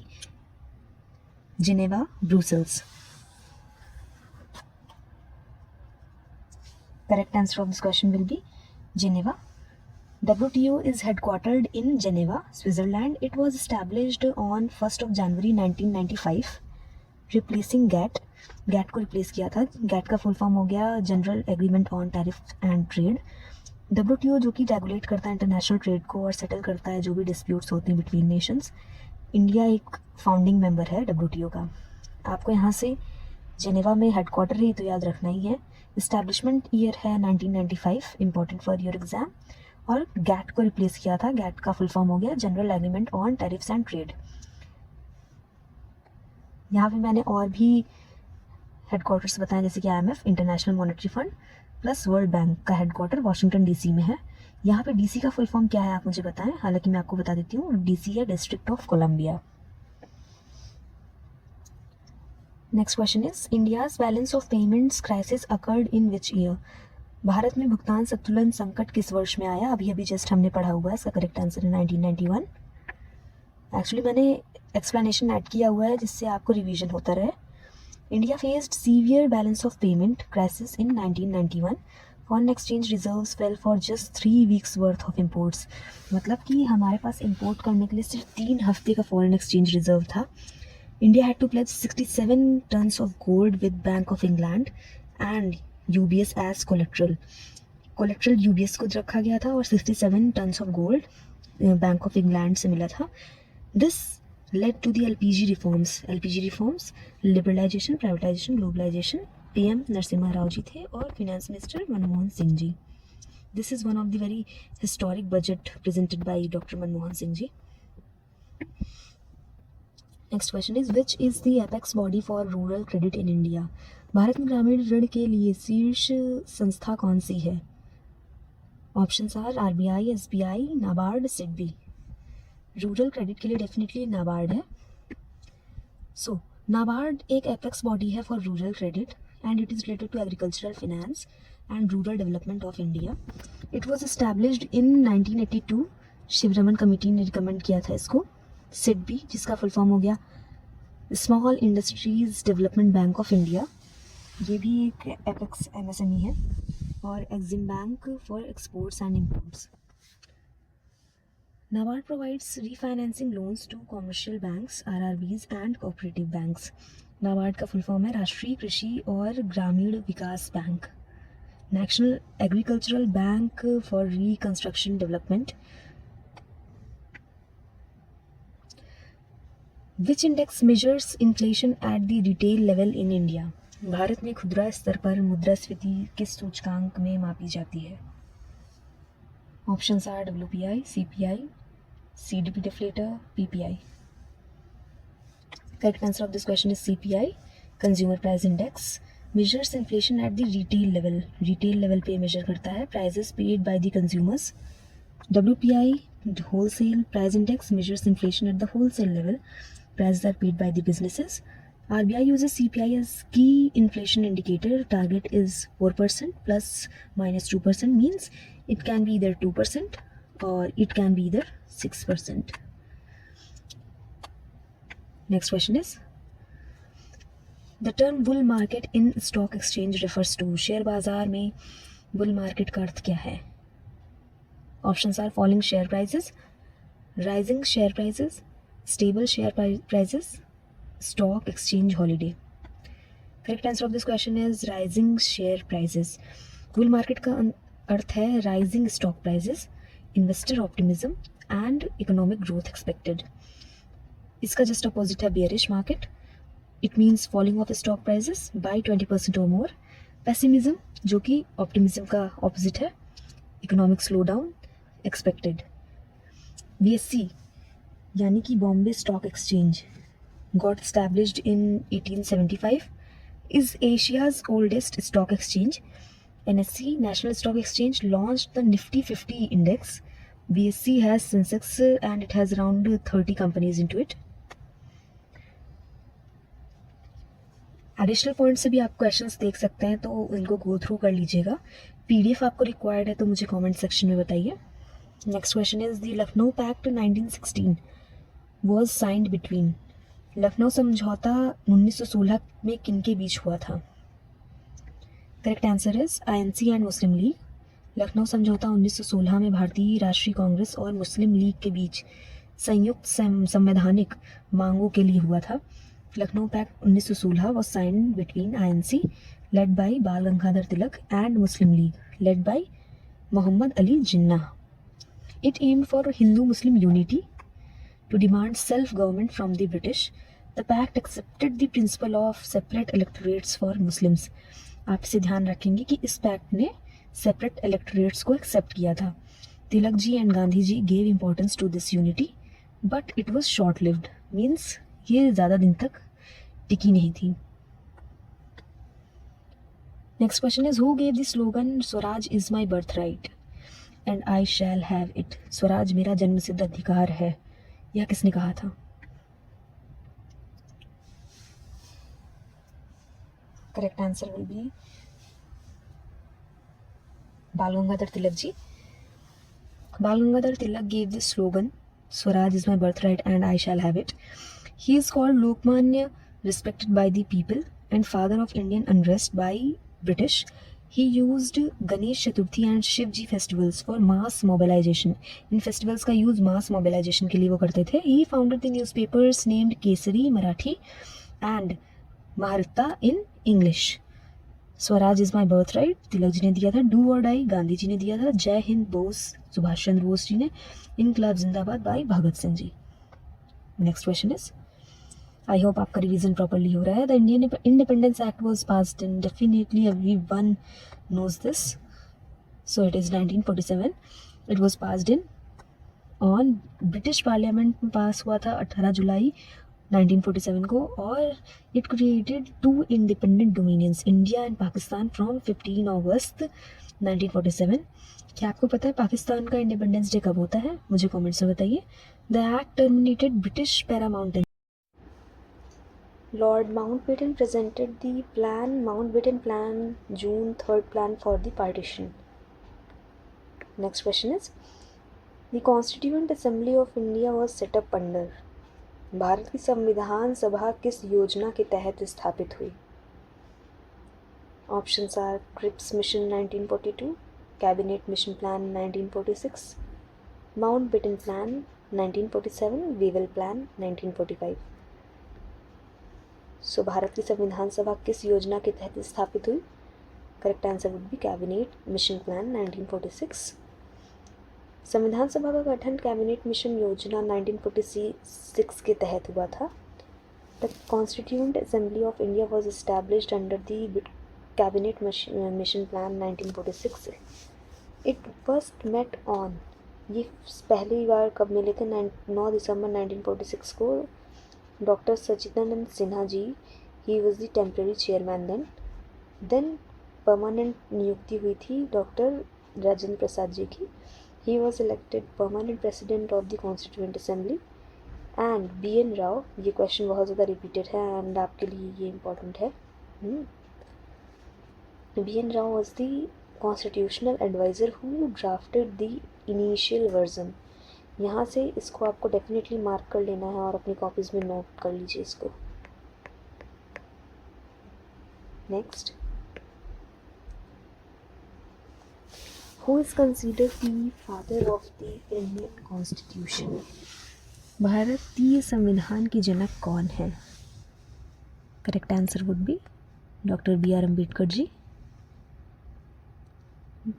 Geneva, Brussels. Correct answer of this question will be Geneva. WTO is headquartered in Geneva, Switzerland. It was established on 1st of January 1995, replacing GATT. GATT को replace किया था। GATT का full form हो गया general agreement on tariff and trade. WTO जो कि regulate करता है इंटरनेशनल ट्रेड को और सेटल करता है जो भी डिस्प्यूट्स होते हैं बिटवीन नेशंस। इंडिया एक फाउंडिंग मेंबर है WTO का। आपको यहाँ से जेनेवा में हेडक्वार्टर है तो याद रखना ही है। इस्टेब्लिशमेंट ईयर है 1995, इंपॉर्टेंट फॉर योर एग्जाम। और गैट को रिप्लेस किया था। गैट का फुल फॉर्म हो गया general agreement on tariffs and trade. यहाँ पे मैंने और भी हेडक्वार्टर्स बताए, जैसे कि IMF, international monetary fund, plus world bank का हेडक्वार्टर वॉशिंगटन DC में है। यहाँ पे DC का फुल फॉर्म क्या है आप मुझे बताएं। हालांकि मैं आपको बता देती हूँ, DC है district of Columbia. Next question is India's balance of payments crisis occurred in which year? Bharat में भुगतान संतुलन संकट किस वर्ष में आया? अभी अभी जस्ट हमने पढ़ा हुआ है, इसका करेक्ट आंसर है 1991। एक्चुअली मैंने एक्सप्लेनेशन ऐड किया हुआ है जिससे आपको रिवीजन होता रहे। India faced severe balance of payment crisis in 1991। Foreign exchange reserves fail for just 3 weeks worth of imports. मतलब कि हमारे पास इम्पोर्ट करने के लिए सिर्फ 3 हफ्ते का फॉरेन एक्सचेंज रिजर्व था। India had to pledge 67 tons of gold with bank of England and UBS as collateral. UBS को रखा गया था और 67 tons of gold bank of England से मिला था। This led to the LPG reforms, liberalization, privatization, globalization। PM Narasimha Rao ji थे और finance minister Manmohan Singh ji. This is one of the very historic budget presented by Dr. Manmohan Singh ji. Next question is which is the apex body for rural credit in India? Bharat में ग्रामीण ऋण के लिए शीर्ष संस्था कौन सी है? Options are RBI, SBI, NABARD, SIDBI. Rural credit के लिए डेफिनेटली नाबार्ड है। सो नाबार्ड एक एपेक्स बॉडी है for rural credit and it is related to agricultural finance and rural development of India. It was established in 1982. Sivaraman committee ने रिकमेंड किया था इसको. सिडबी, जिसका फुल फॉर्म हो गया small industries development bank of India, ये भी एक एपेक्स एमएसएमई है. और Exim bank for exports and imports. NABARD provides refinancing loans to commercial banks, RRBs and cooperative banks. NABARD का फुल फॉर्म है राष्ट्रीय कृषि और ग्रामीण विकास bank. National agricultural bank for reconstruction development. Which index measures inflation at the retail level in India. Bharat में खुदरा स्तर पर मुद्रास्फीति किस सूचकांक में मापी जाती है. Options are WPI, CPI, CDP deflator, PPI. Correct answer of this question is CPI, Consumer Price Index. Measures inflation at the retail level. Retail level पे measure करता है prices paid by the consumers. WPI, Wholesale Price Index, measures inflation at the wholesale level. Prices are paid by the businesses. RBI uses CPI as key inflation indicator. Target is 4% plus minus 2%, means it can be either 2% or it can be either 6%. Next question is, the term bull market in stock exchange refers to. Share बाजार में bull market का अर्थ क्या है. Options are falling share prices, rising share prices, stable share prices, stock exchange holiday. Correct answer of this question is rising share prices. bull market का अर्थ है rising stock prices, investor optimism and economic growth expected. इसका just opposite है bearish market. It means falling of stock prices by 20% or more. Pessimism, जो कि optimism का opposite है, economic slowdown expected. BSE यानी कि Bombay Stock Exchange got established in 1875, is Asia's oldest stock exchange. NSE, National Stock Exchange, launched the Nifty 50 index. BSE has Sensex and it has around 30 companies into it. Additional point से भी आप questions देख सकते हैं, तो इनको go through कर लीजिएगा. PDF आपको रिक्वायर्ड है तो मुझे कमेंट सेक्शन में बताइए. Next question is the Lucknow pact 1916 was signed between. Lucknow समझौता 1916 में किन के बीच हुआ था. Correct answer is INC and Muslim League. Lucknow समझौता 1916 में भारतीय राष्ट्रीय कांग्रेस और मुस्लिम लीग के बीच संयुक्त संवैधानिक मांगों के लिए हुआ था. Lucknow pact 1916 was signed between INC led by बाल गंगाधर तिलक and Muslim League led by Muhammad Ali Jinnah. It aimed for Hindu-Muslim unity to demand self-government from the British. The pact accepted the principle of separate electorates for Muslims. आप इसे ध्यान रखेंगे कि इस pact ने separate electorates को accept किया था. Tilak ji and Gandhi ji gave importance to this unity but it was short lived, means ये ज़्यादा दिन तक टिकी नहीं थी. Next question is who gave the slogan swaraj is my birth right and I shall have it. Swaraj मेरा जन्मसिद्ध अधिकार है, यह किसने कहा था. करेक्ट आंसर विल बी बाल गंगाधर तिलक जी. बाल गंगाधर तिलक gave this slogan, Swaraj is my birthright and I shall have it. He is called Lokmanya, respected by the people and father of Indian unrest by British. He used Ganesh Chaturthi and Shivji festivals for mass mobilization. In festivals का use mass mobilization के लिए वो करते थे. He founded the newspapers named Kesari Marathi and Maharata in English. Swaraj is my birth right Tilak ji ने दिया था. Do और डाई गांधी जी ने दिया था. जय हिंद बोस सुभाष चंद्र बोस जी ने. इनकलाब जिंदाबाद by Bhagat Singh ji. Next question is, I hope आपका रिवीजन प्रॉपरली हो रहा है. The Indian independence act was passed in, definitely everyone knows this, so it is 1947. It was passed in on British parliament में पास हुआ था 18 जुलाई 1947 को. और it created 2 independent dominions, India and Pakistan, from 15 August 1947. क्या आपको पता है पाकिस्तान का इंडिपेंडेंस डे कब होता है, मुझे कमेंट्स में बताइए. The act terminated British paramountcy. Lord Mountbatten presented the Mountbatten Plan, June 3rd plan for the partition. Next question is, the Constituent Assembly of India was set up under. Bharat की संविधान सभा किस योजना के तहत स्थापित हुई? Options are Cripps Mission 1942, Cabinet Mission Plan 1946, Mountbatten Plan 1947, Wavell Plan 1945. सो भारत की संविधान सभा किस योजना के तहत स्थापित हुई? Correct answer would B cabinet mission plan 1946. संविधान सभा का गठन कैबिनेट मिशन योजना 1946 के तहत हुआ था. The constituent assembly of India was established under the cabinet mission plan 1946. It first met on, ये पहली बार कब मिले थे? 9 दिसंबर 1946 को. Doctor Sachchidanand Sinha ji, he was the temporary chairman then permanent नियुक्ति हुई थी डॉक्टर राजेंद्र प्रसाद जी की. He was elected permanent president of the constituent assembly. And BN Rao, ये क्वेश्चन बहुत ज़्यादा रिपीटेड है एंड आपके लिए ये इम्पोर्टेंट है. BN Rao was the constitutional adviser who drafted the initial version. यहाँ से इसको आपको डेफिनेटली मार्क कर लेना है और अपनी कॉपीज़ में नोट कर लीजिए इसको. Next, who is considered the father of the Indian constitution? भारतीय संविधान की जनक कौन है? Correct answer would be doctor BR Ambedkar ji.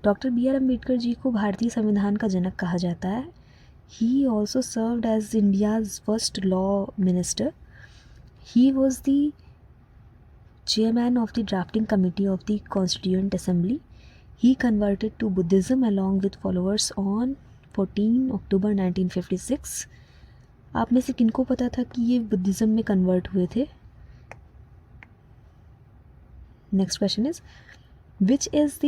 Doctor BR Ambedkar ji को भारतीय संविधान का जनक कहा जाता है. He also served as India's first law minister. He was the chairman of the drafting committee of the Constituent Assembly. He converted to Buddhism along with followers on 14 October 1956. आप में से किनको पता था कि ये बुद्धिज़्म में कन्वर्ट हुए थे? Next question is, which is the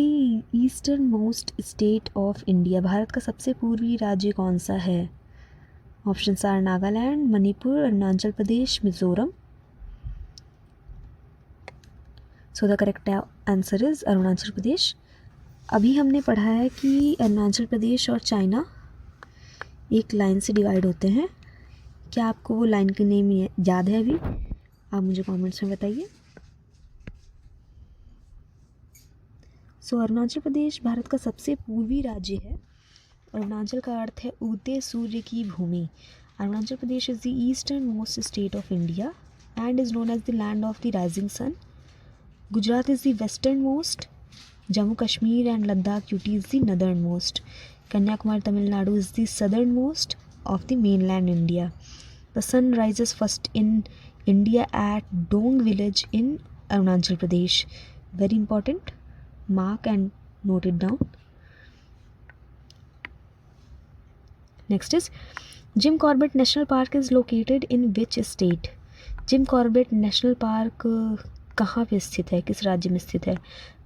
eastern most state of India? Bharat का सबसे पूर्वी राज्य कौन सा है? Options are Nagaland, Manipur, Arunachal Pradesh, Mizoram. So the correct answer is Arunachal Pradesh. अभी हमने पढ़ा है कि अरुणाचल प्रदेश और चाइना एक लाइन से डिवाइड होते हैं. क्या आपको वो लाइन की नेम याद है अभी? आप मुझे कमेंट्स में बताइए. सो अरुणाचल प्रदेश भारत का सबसे पूर्वी राज्य है. अरुणाचल का अर्थ है उगते सूर्य की भूमि. Arunachal Pradesh is the eastern most state of India and is known as the land of the rising sun. Gujarat is the western most. Jammu Kashmir and Ladakh UT is the northern most. Kanyakumari Tamil Nadu is the southern most of the mainland India. The sun rises first in India at Dong village in Arunachal Pradesh. Very important. Mark and note it down. Next is, Jim Corbett National Park is located in which state? Jim Corbett National Park कहाँ पे स्थित है, किस राज्य में स्थित है?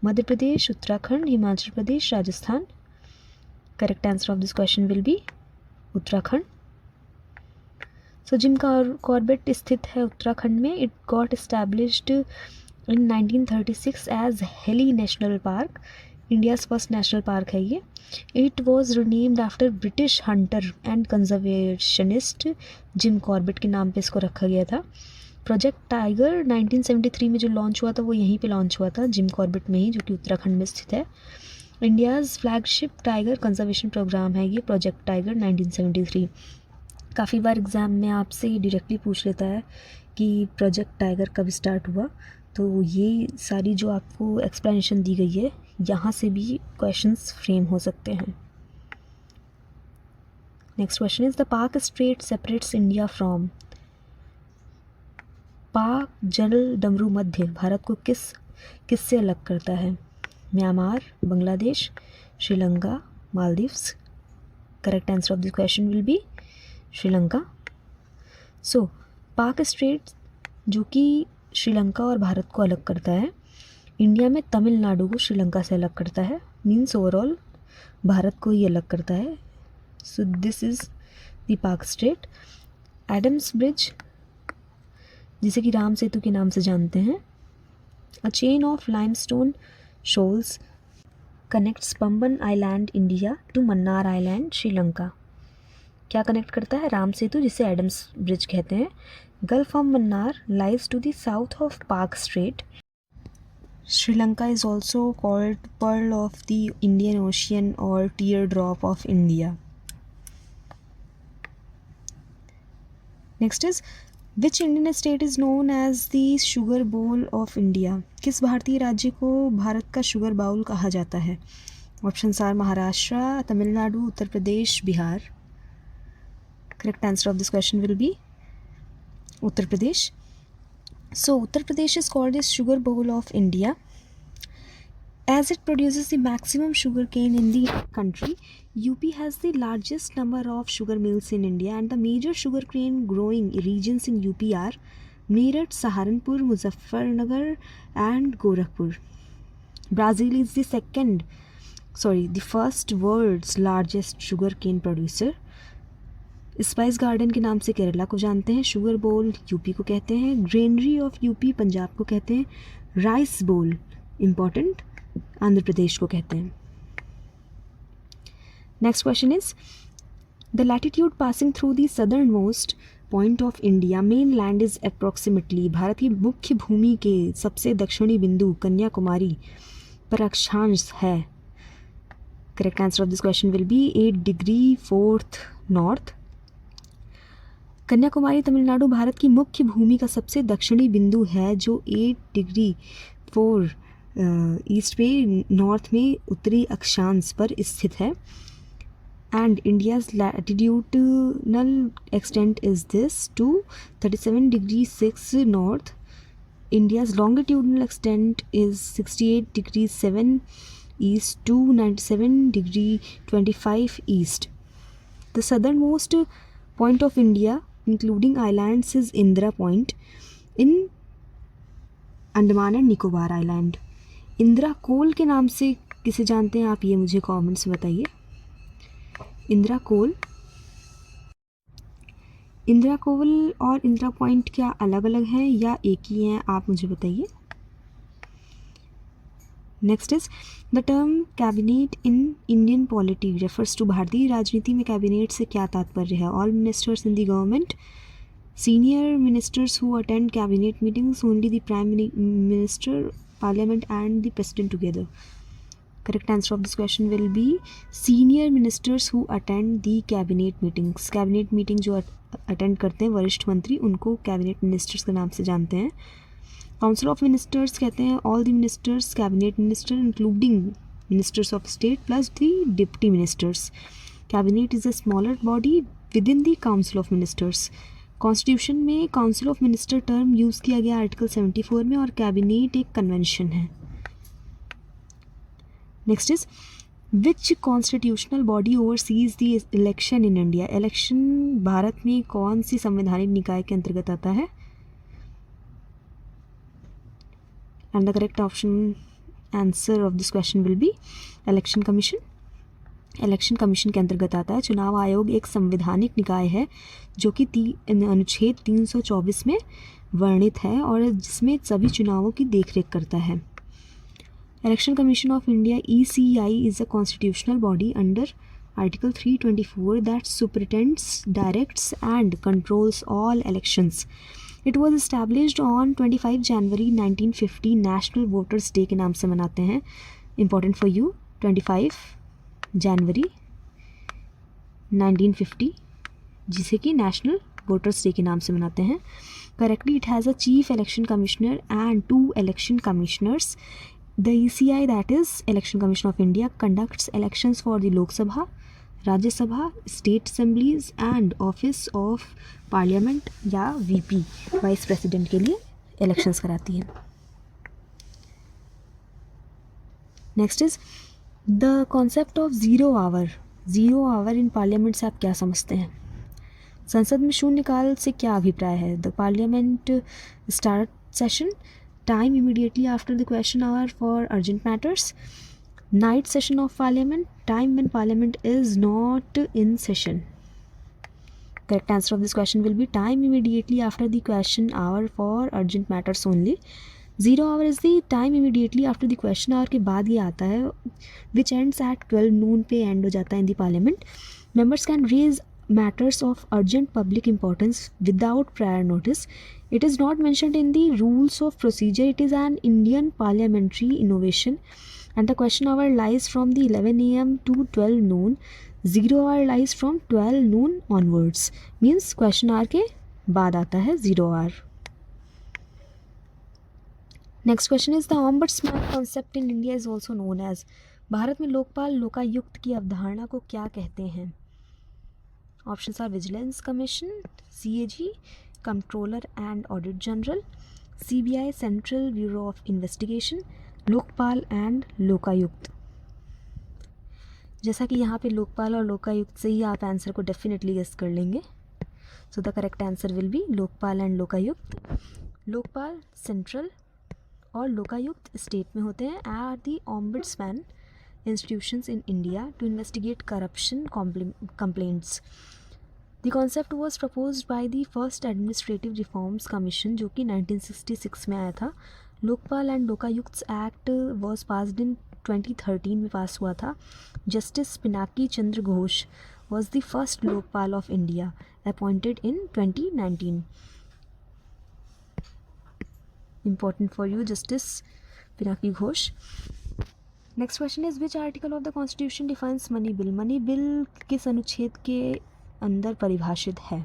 Madhya Pradesh, Uttarakhand, Himachal Pradesh, Rajasthan. Correct answer of this question will be Uttarakhand. So Jim Corbett स्थित है उत्तराखंड में. It got established in 1936 as Heli National Park. India's first national park है ये. It was renamed after British hunter and conservationist Jim Corbett के नाम पे इसको रखा गया था. प्रोजेक्ट टाइगर 1973 में जो लॉन्च हुआ था वो यहीं पे लॉन्च हुआ था, जिम कॉर्बेट में ही, जो कि उत्तराखंड में स्थित है. India's flagship tiger conservation programme है ये प्रोजेक्ट टाइगर 1973. काफ़ी बार एग्ज़ाम में आपसे डायरेक्टली पूछ लेता है कि प्रोजेक्ट टाइगर कब स्टार्ट हुआ. तो ये सारी जो आपको एक्सप्लेनेशन दी गई है, यहाँ से भी क्वेश्चंस फ्रेम हो सकते हैं. Next question is, the Palk straight separates India from. पाक जल डमरू मध्य भारत को किससे अलग करता है? Myanmar, Bangladesh, Sri Lanka, Maldives. Correct answer of this question will be Sri Lanka. So Palk strait जो कि श्रीलंका और भारत को अलग करता है, इंडिया में तमिलनाडु को श्रीलंका से अलग करता है. मीन्स ओवरऑल भारत को ही अलग करता है. So this is the Palk strait. Adam's bridge जिसे कि राम सेतु के नाम से जानते हैं। A chain of limestone shoals connects Pamban island India to Mannar island Sri Lanka. क्या कनेक्ट करता है? राम सेतु, जिसे एडम्स ब्रिज कहते हैं। Gulf of Mannar lies to the south of Palk strait. Sri Lanka is also called Pearl of the Indian Ocean or Teardrop of India. Next is, which Indian state is known as the Sugar Bowl of India? किस भारतीय राज्य को भारत का sugar bowl कहा जाता है? Options are Maharashtra, Tamil Nadu, Uttar Pradesh, Bihar. Correct answer of this question will be Uttar Pradesh. So Uttar Pradesh is called as Sugar Bowl of India as it produces the maximum sugar cane in the country. UP has the largest number of sugar mills in India, and the major sugar cane growing regions in UP are Meerut, Saharanpur, Muzaffarnagar and Gorakhpur. Brazil is the first world's largest sugar cane producer. Spice garden के नाम से केरला को जानते हैं। Sugar बोल UP को कहते हैं। ग्रेनरी ऑफ यूपी पंजाब को कहते हैं। राइस बोल इम्पॉर्टेंट आंध्र प्रदेश को कहते हैं। Next question is, the latitude passing through the southern most point of India main land is approximately. Bharat की मुख्य भूमि के सबसे दक्षिणी बिंदु कन्याकुमारी पर अक्षांश है। Correct answer of this question will B 8 degree 4 north. Kanyakumari Tamil Nadu Bharat की मुख्य भूमि का सबसे दक्षिणी बिंदु है, जो 8 डिग्री 4 ईस्ट पे नॉर्थ में उत्तरी अक्षांश पर स्थित है। And India's latitudinal extent is this to 37 degree 6 north. India's longitudinal extent is 68 degree 7 east to 97 degree 25 east. The southern most point of India including islands is Indra Point in Andaman and Nicobar island. Indira Col के नाम से किसे जानते हैं आप, ये मुझे comments में बताइए। इंदिरा कोल और इंदिरा पॉइंट क्या अलग अलग हैं या एक ही हैं, आप मुझे बताइए। Next is, the term cabinet in Indian polity refers to. भारतीय राजनीति में कैबिनेट से क्या तात्पर्य है? All ministers in the government, senior ministers who attend cabinet meetings, only the prime minister, parliament and the president together. Correct answer of this question will be senior ministers who attend the cabinet meetings. Cabinet meeting जो attend करते हैं वरिष्ठ मंत्री, उनको cabinet ministers के नाम से जानते हैं। काउंसिल ऑफ मिनिस्टर्स कहते हैं all the ministers, cabinet minister including ministers of state plus the deputy ministers. Cabinet is a smaller body within the council of ministers. Constitution में council of minister term use किया गया article 74 में, और cabinet एक convention है। Next is, which constitutional body overseas the election in India. Election Bharat में कौन सी संवैधानिक निकाय के अंतर्गत आता है? And the correct answer of this question will be election commission. Election commission के अंतर्गत आता है। चुनाव आयोग एक संवैधानिक निकाय है जो कि अनुच्छेद 324 में वर्णित है और जिसमें सभी चुनावों की देखरेख करता है। Election commission of India ECI is a constitutional body under article 324 that superintends, directs and controls all elections. It was established on 25 January 1950। National voters day के नाम से मनाते हैं। इम्पॉर्टेंट फॉर यू, 25 जनवरी 1950, जिसे कि नेशनल वोटर्स डे के नाम से मनाते हैं। Correctly, it has a chief election commissioner and 2 election commissioners. The ECI, that is election commission of India, conducts elections for the Lok Sabha, Rajya Sabha, state assemblies and office of parliament या VP vice president के लिए elections कराती है। Next is the concept of zero hour in parliament से आप क्या समझते हैं? संसद में शून्यकाल से क्या अभिप्राय है? The parliament start session, time immediately after the question hour for urgent matters, night session of parliament, time when parliament is not in session. Correct answer of this question will be time immediately after the question hour for urgent matters only. 0 hour is the time immediately after the question hour के बाद ये आता है, which ends at 12 noon पे end हो जाता है in the parliament. Members can raise matters of urgent public importance without prior notice. It is not mentioned in the rules of procedure. It is an Indian parliamentary innovation. And the question hour lies from the 11 a.m. to 12 noon. 0 hour lies from 12 noon onwards. Means question hour के बाद आता है 0 hour. Next question is the ombudsman concept in India is also known as. Bharat में लोकपाल लोकायुक्त की अवधारणा को क्या कहते हैं? Options are vigilance commission, CAG, controller and audit general, CBI central bureau of investigation, Lokpal and Lokayukta. जैसा कि यहाँ पे लोकपाल और लोकायुक्त से ही आप आंसर को डेफिनेटली गेस कर लेंगे. So the correct answer will be Lokpal and Lokayukta. Lokpal central और लोकायुक्त स्टेट में होते हैं. Are the ombudsman institutions in India to investigate corruption complaints. The concept was proposed by the first administrative reforms commission जो कि 1966 में आया था. Lokpal and Lokayukta act was passed in 2013 में पास हुआ था. Justice Pinaki Chandra Ghosh was the first Lokpal of India appointed in 2019. Important for you, Justice Pinaki Ghosh. Next question is which article of the Constitution defines money bill? Money bill किस अनुच्छेद के अंदर परिभाषित है?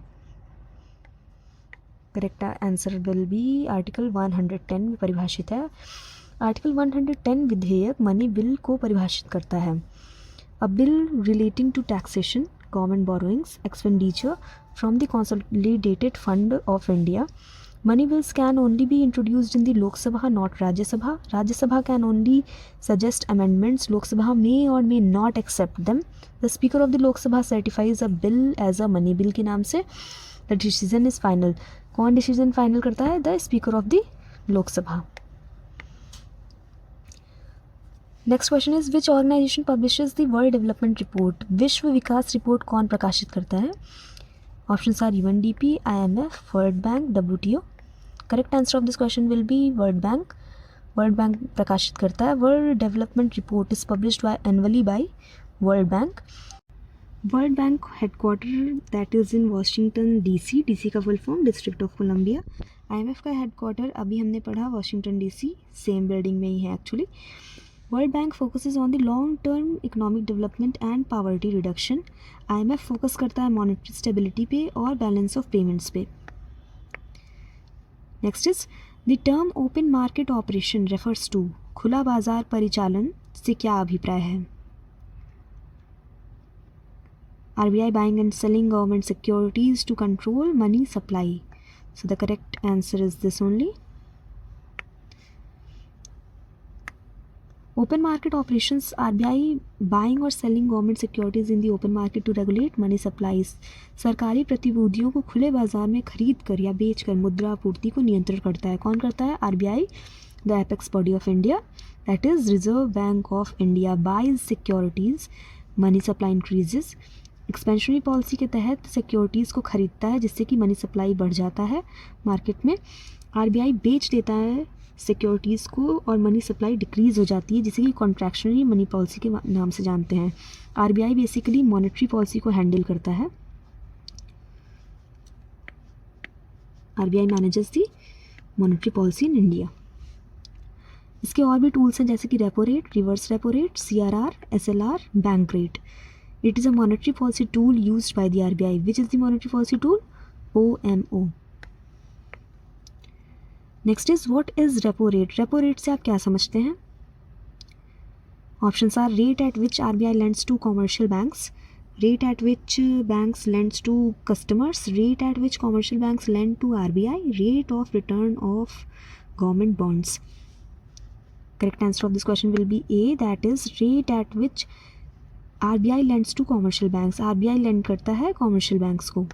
Correct answer will be Article 110 में परिभाषित है. Article 110 विधेयक मनी बिल को परिभाषित करता है. A bill relating to taxation, government borrowings, expenditure from the Consolidated Fund of India. Money bills can only be introduced in the Lok Sabha, not Rajya Sabha. Rajya Sabha can only suggest amendments. Lok Sabha may or may not accept them. The Speaker of the Lok Sabha certifies a bill as a money bill के नाम से. The decision is final. कौन decision final करता है? The Speaker of the Lok Sabha. Next question is which organization publishes the World Development Report? विश्व विकास report कौन प्रकाशित करता है? Options are UNDP, IMF, World Bank, WTO. Correct answer of this question will be world bank. World bank प्रकाशित करता है. World development report is published annually by world bank. World bank headquarter that is in Washington DC. DC का full form district of Columbia. IMF का headquarter अभी हमने पढ़ा Washington DC, same building में ही है actually. World bank focuses on the long term economic development and poverty reduction. IMF focus करता है मॉनेटरी स्टेबिलिटी पे और बैलेंस ऑफ पेमेंट्स पे. Next is the term open market operation refers to. खुला बाजार परिचालन से क्या अभिप्राय है? RBI buying and selling government securities to control money supply. So the correct answer is this only. Open market operations RBI buying और selling government securities in the open market to regulate money supplies. सरकारी प्रतिभूतियों को खुले बाजार में खरीद कर या बेच कर मुद्रा आपूर्ति को नियंत्रण करता है. कौन करता है? RBI. The apex body of India that is reserve bank of India buys securities, money supply increases. Expansionary policy के तहत सिक्योरिटीज़ को खरीदता है जिससे कि मनी सप्लाई बढ़ जाता है मार्केट में. आरबीआई बेच देता है सिक्योरिटीज़ को और मनी सप्लाई डिक्रीज़ हो जाती है जिसे कि कॉन्ट्रैक्शनरी मनी पॉलिसी के नाम से जानते हैं. आरबीआई बेसिकली मॉनेटरी पॉलिसी को हैंडल करता है. RBI manages the monetary policy in India. इसके और भी टूल्स हैं जैसे कि repo rate, reverse repo rate, CRR, SLR, bank rate. It is a monetary policy tool used by the RBI. Which is the monetary policy tool? OMO. Next is what is repo rate. Repo rate से आप क्या समझते हैं? Options are rate at which RBI lends to commercial banks, rate at which banks lends to customers, rate at which commercial banks lend to RBI, rate of return of government bonds. Correct answer of this question will be A, that is rate at which RBI lends to commercial banks. RBI lend करता है commercial banks को.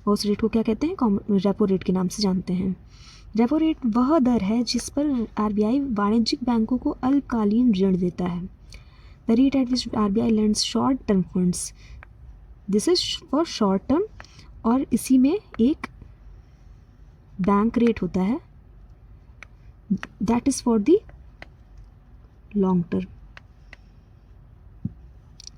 उस rate को क्या कहते हैं? Repo rate के नाम से जानते हैं. रेपो रेट वह दर है जिस पर आरबीआई वाणिज्यिक बैंकों को अल्पकालीन ऋण देता है. The rate at which RBI lends short term funds. This is for short term और इसी में एक बैंक रेट होता है, that is for the long term.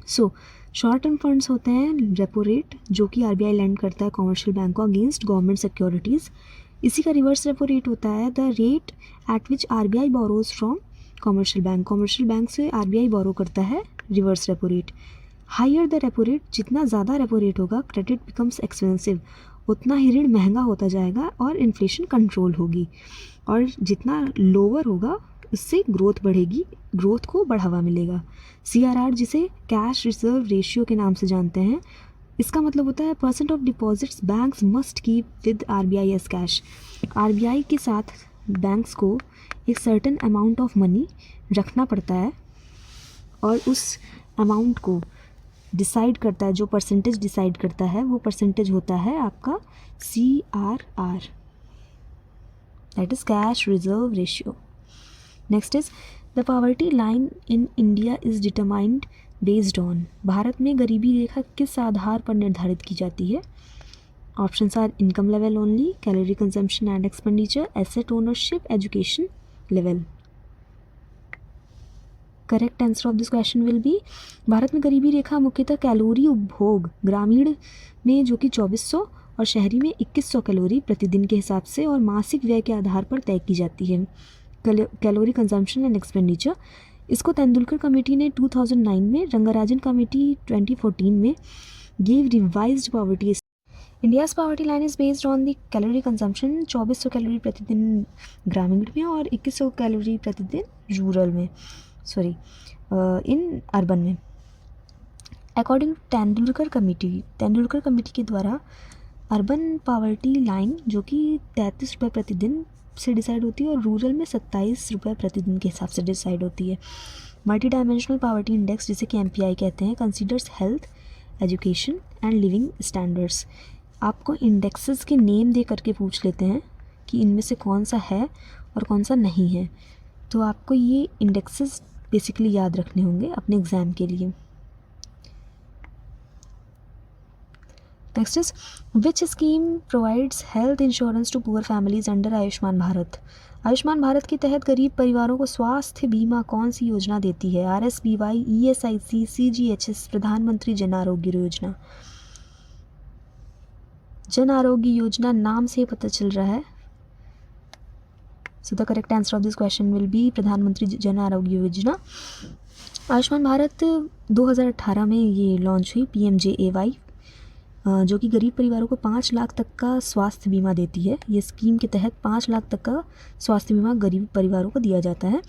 So short term funds होते हैं रेपो रेट, जो कि आरबीआई लैंड करता है कॉमर्शियल बैंक को अगेंस्ट गवर्नमेंट सिक्योरिटीज़। इसी का रिवर्स रेपो रेट होता है the rate at which RBI borrows from commercial bank. Commercial bank से आरबीआई बोरो करता है reverse repo rate. Higher the repo rate, जितना ज़्यादा रेपो रेट होगा क्रेडिट बिकम्स एक्सपेंसिव, उतना ही ऋण महंगा होता जाएगा और इन्फ्लेशन कंट्रोल होगी। और जितना लोअर होगा उससे ग्रोथ बढ़ेगी, ग्रोथ को बढ़ावा मिलेगा। CRR, जिसे कैश रिजर्व रेशियो के नाम से जानते हैं, इसका मतलब होता है percent of deposits banks must keep with RBI as cash. RBI के साथ बैंक्स को एक सर्टेन अमाउंट ऑफ मनी रखना पड़ता है और उस अमाउंट को डिसाइड करता है, जो परसेंटेज डिसाइड करता है वो परसेंटेज होता है आपका CRR, that is cash reserve ratio. Next is the poverty line in India is determined based on. Bharat में गरीबी रेखा किस आधार पर निर्धारित की जाती है? Options are income level only, calorie consumption and expenditure, asset ownership, education level. Correct answer of this question will be, Bharat में गरीबी रेखा मुख्यतः कैलोरी उपभोग ग्रामीण में जो कि 2400 और शहरी में 2100 कैलोरी प्रतिदिन के हिसाब से और मासिक व्यय के आधार पर तय की जाती है। कैलोरी कंजम्पशन एंड एक्सपेंडिचर, इसको तेंदुलकर कमेटी ने 2009 में, रंगाराजन कमेटी 2014 में give revised poverty. India's poverty line is based on the calorie consumption, 2400 calorie प्रतिदिन ग्रामीण में और 2100 कैलोरी प्रतिदिन रूरल में, सॉरी इन अर्बन में। अकॉर्डिंग तेंदुलकर कमेटी के द्वारा अर्बन पॉवर्टी लाइन जो कि 33 रुपये प्रतिदिन से डिसाइड होती है और रूरल में 27 रुपये प्रतिदिन के हिसाब से डिसाइड होती है। मल्टी डायमेंशनल पॉवर्टी इंडेक्स, जिसे कि MPI कहते हैं, considers health, education and living standards. आपको इंडेक्सेस के नेम दे करके पूछ लेते हैं कि इनमें से कौन सा है और कौन सा नहीं है, तो आपको ये इंडेक्सेस बेसिकली याद रखने होंगे अपने एग्ज़ाम के लिए। Next is which scheme provides health insurance to poor families under Ayushman Bharat. Ayushman Bharat के तहत गरीब परिवारों को स्वास्थ्य बीमा कौन सी योजना देती है? RSBY, ESIC, CGHS, प्रधानमंत्री जन आरोग्य योजना। जन आरोग्य योजना नाम से पता चल रहा है, सो the correct answer of this question will B प्रधानमंत्री जन आरोग्य योजना। आयुष्मान भारत 2018 में ये लॉन्च हुई, PMJAY, जो कि गरीब परिवारों को 5 लाख तक का स्वास्थ्य बीमा देती है। ये स्कीम के तहत 5 लाख तक का स्वास्थ्य बीमा गरीब परिवारों को दिया जाता है।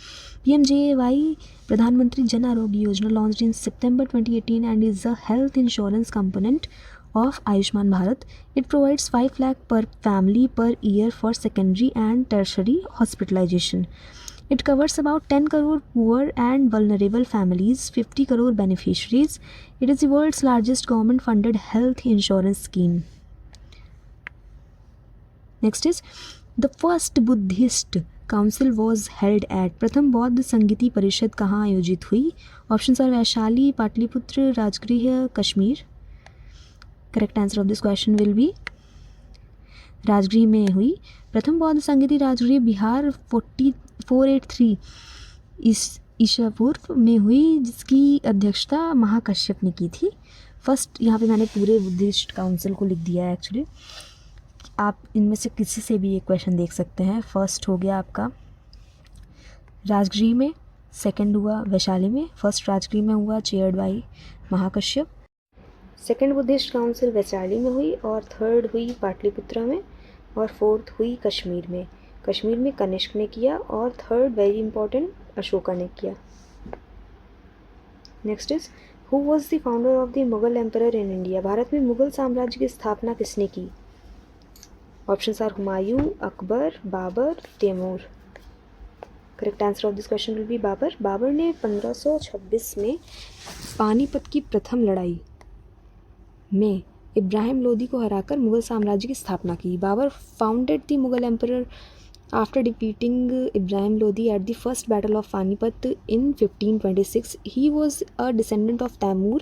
PMJAY, प्रधानमंत्री Jan Arogya Yojana, launched in September 2018 and is a health insurance component of Ayushman Bharat. It provides 5 lakh per family per year for secondary and tertiary hospitalization. It covers about 10 crore poor and vulnerable families, 50 crore beneficiaries. It is the world's largest government-funded health insurance scheme. Next is the first Buddhist council was held at। प्रथम बौद्ध संगीति परिषद कहाँ आयोजित हुई? Options are Vaishali, Pataliputra, Rajgriha, Kashmir. Correct answer of this question will be Rajgriha में हुई। प्रथम बौद्ध संगीति राजगृह बिहार 483 ईसा पूर्व में हुई, जिसकी अध्यक्षता महाकश्यप ने की थी। फर्स्ट, यहाँ पे मैंने पूरे बुद्धिस्ट काउंसिल को लिख दिया है एक्चुअली, आप इनमें से किसी से भी एक क्वेश्चन देख सकते हैं। फर्स्ट हो गया आपका राजगृह में, सेकंड हुआ वैशाली में। फर्स्ट राजगृह में हुआ chaired by Mahakashyap, second Buddhist council Vaishali में हुई और थर्ड हुई पाटलिपुत्रा में और फोर्थ हुई कश्मीर में। कश्मीर में कनिष्क ने किया और थर्ड वेरी इंपॉर्टेंट अशोका ने किया। Next is who was the founder of the Mughal emperor in India. Bharat में मुगल साम्राज्य की स्थापना किसने की? Options are Humayun, Akbar, Babur, Timur. Correct answer of this question will be Babur. Babur ने 1526 में पानीपत की प्रथम लड़ाई में इब्राहिम लोदी को हराकर मुगल साम्राज्य की स्थापना की। Babur founded the Mughal emperor after defeating Ibrahim Lodi at the first battle of Panipat in 1526. He was a descendant of Taimur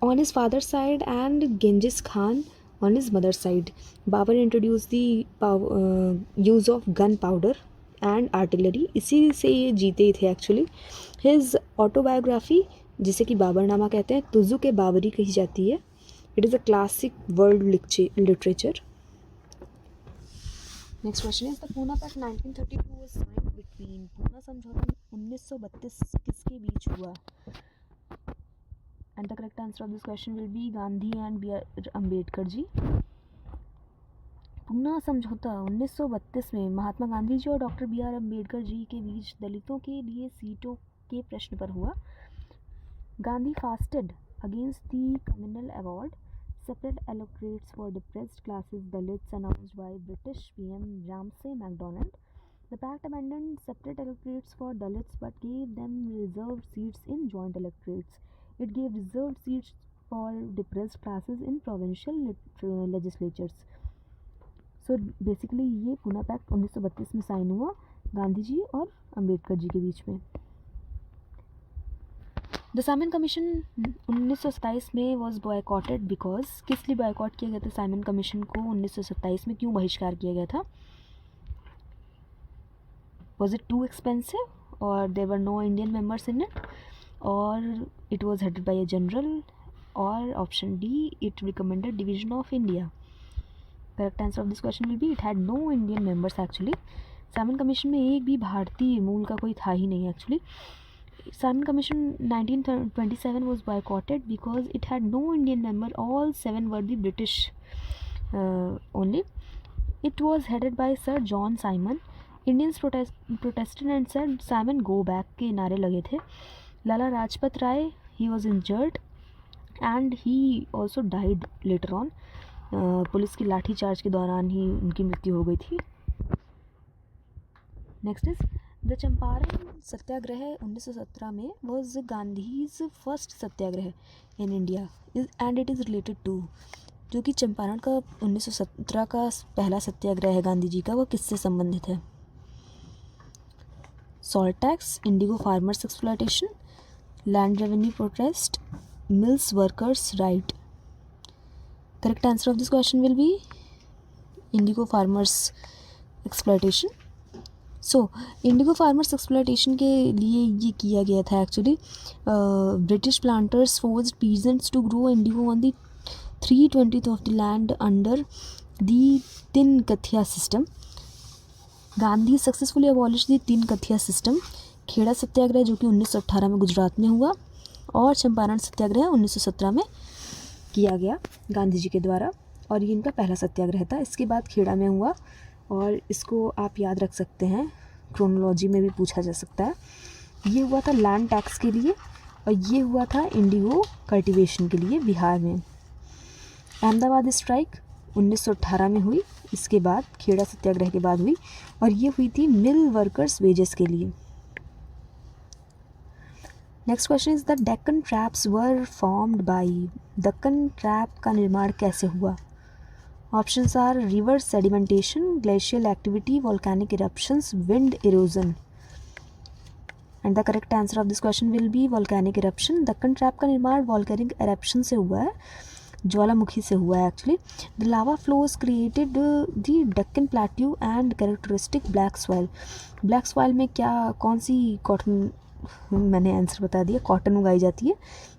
on his father's side and Genghis Khan on his mother's side. Babur introduced the use of gunpowder and artillery. इसी से ये जीते थे actually. His autobiography, जिसे कि बाबरनामा कहते हैं, तुज़ु के बाबरी कही जाती है. It is a classic world literature. Next question is the Pune Pact 1932 was signed between. Poona समझौता 1932 किसके बीच हुआ? And the correct answer of this question will be Gandhi and B.R. Ambedkar ji. Poona समझौता 1932 में महात्मा गांधी जी और डॉक्टर B.R. अम्बेडकर जी के बीच दलितों के लिए सीटों के प्रश्न पर हुआ. Gandhi fasted against the communal award, separate electorates for depressed classes Dalits announced by British PM Ramsay MacDonald. The pact abandoned separate electorates for Dalits but gave them reserved seats in joint electorates. It gave reserved seats for depressed classes in provincial legislatures. So basically ये Poona pact 1932 में sign हुआ गांधी जी और अम्बेडकर जी के बीच में. The Simon commission 1927 में was boycotted because. किस लिए बॉयकॉट किया गया था साइमन कमीशन को 1927 में? क्यों बहिष्कार किया गया था? वॉज इट टू एक्सपेंसिव और there were no Indian members in it, और it was headed by a general, और option D it recommended division of India. Correct answer of this question will be it had no Indian members actually. Simon commission में एक भी भारतीय मूल का कोई था ही नहीं actually. Simon Commission 1927 was boycotted because it had no Indian member. All 7 were the British only. It was headed by Sir John Simon. Indians protested and said, "Simon, go back" के नारे लगे थे. लाला लाजपत राय, he was injured and he also died later on. Police की लाठी charge के दौरान ही उनकी मृत्यु हो गई थी. Next is the Champaran Satyagraha 1917 में was Gandhi's first Satyagraha in India and it is related to. जो कि चंपारण का 1917 का पहला सत्याग्रह है गांधी जी का, वो किससे संबंधित है? Salt tax, indigo farmers exploitation, land revenue protest, mills workers right. Correct answer of this question will be indigo farmers exploitation. So indigo farmers exploitation के लिए ये किया गया था actually. British planters forced peasants to grow indigo on the 3/20 of the land under the tinkathia system. Gandhi successfully abolish the tinkathia system. Kheda सत्याग्रह जो कि 1918 में गुजरात में हुआ, और चंपारण सत्याग्रह 1917 में किया गया गांधी जी के द्वारा, और ये इनका पहला सत्याग्रह था. इसके बाद खेड़ा में हुआ, और इसको आप याद रख सकते हैं, क्रोनोलॉजी में भी पूछा जा सकता है. ये हुआ था लैंड टैक्स के लिए, और ये हुआ था इंडिगो कल्टीवेशन के लिए बिहार में. अहमदाबाद स्ट्राइक 1918 में हुई, इसके बाद खेड़ा सत्याग्रह के बाद हुई, और ये हुई थी मिल वर्कर्स वेजेस के लिए. Next question is the Deccan traps were formed by. Deccan trap का निर्माण कैसे हुआ? Options are river sedimentation, glacial activity, volcanic eruptions, wind erosion. And the correct answer of this question will be volcanic eruption. Deccan Trap का निर्माण volcanic eruption से हुआ है, ज्वालामुखी से हुआ है actually. The lava flows created the Deccan Plateau and characteristic black soil. Black soil में क्या, कौन सी कॉटन, मैंने आंसर बता दिया, कॉटन उगाई जाती है.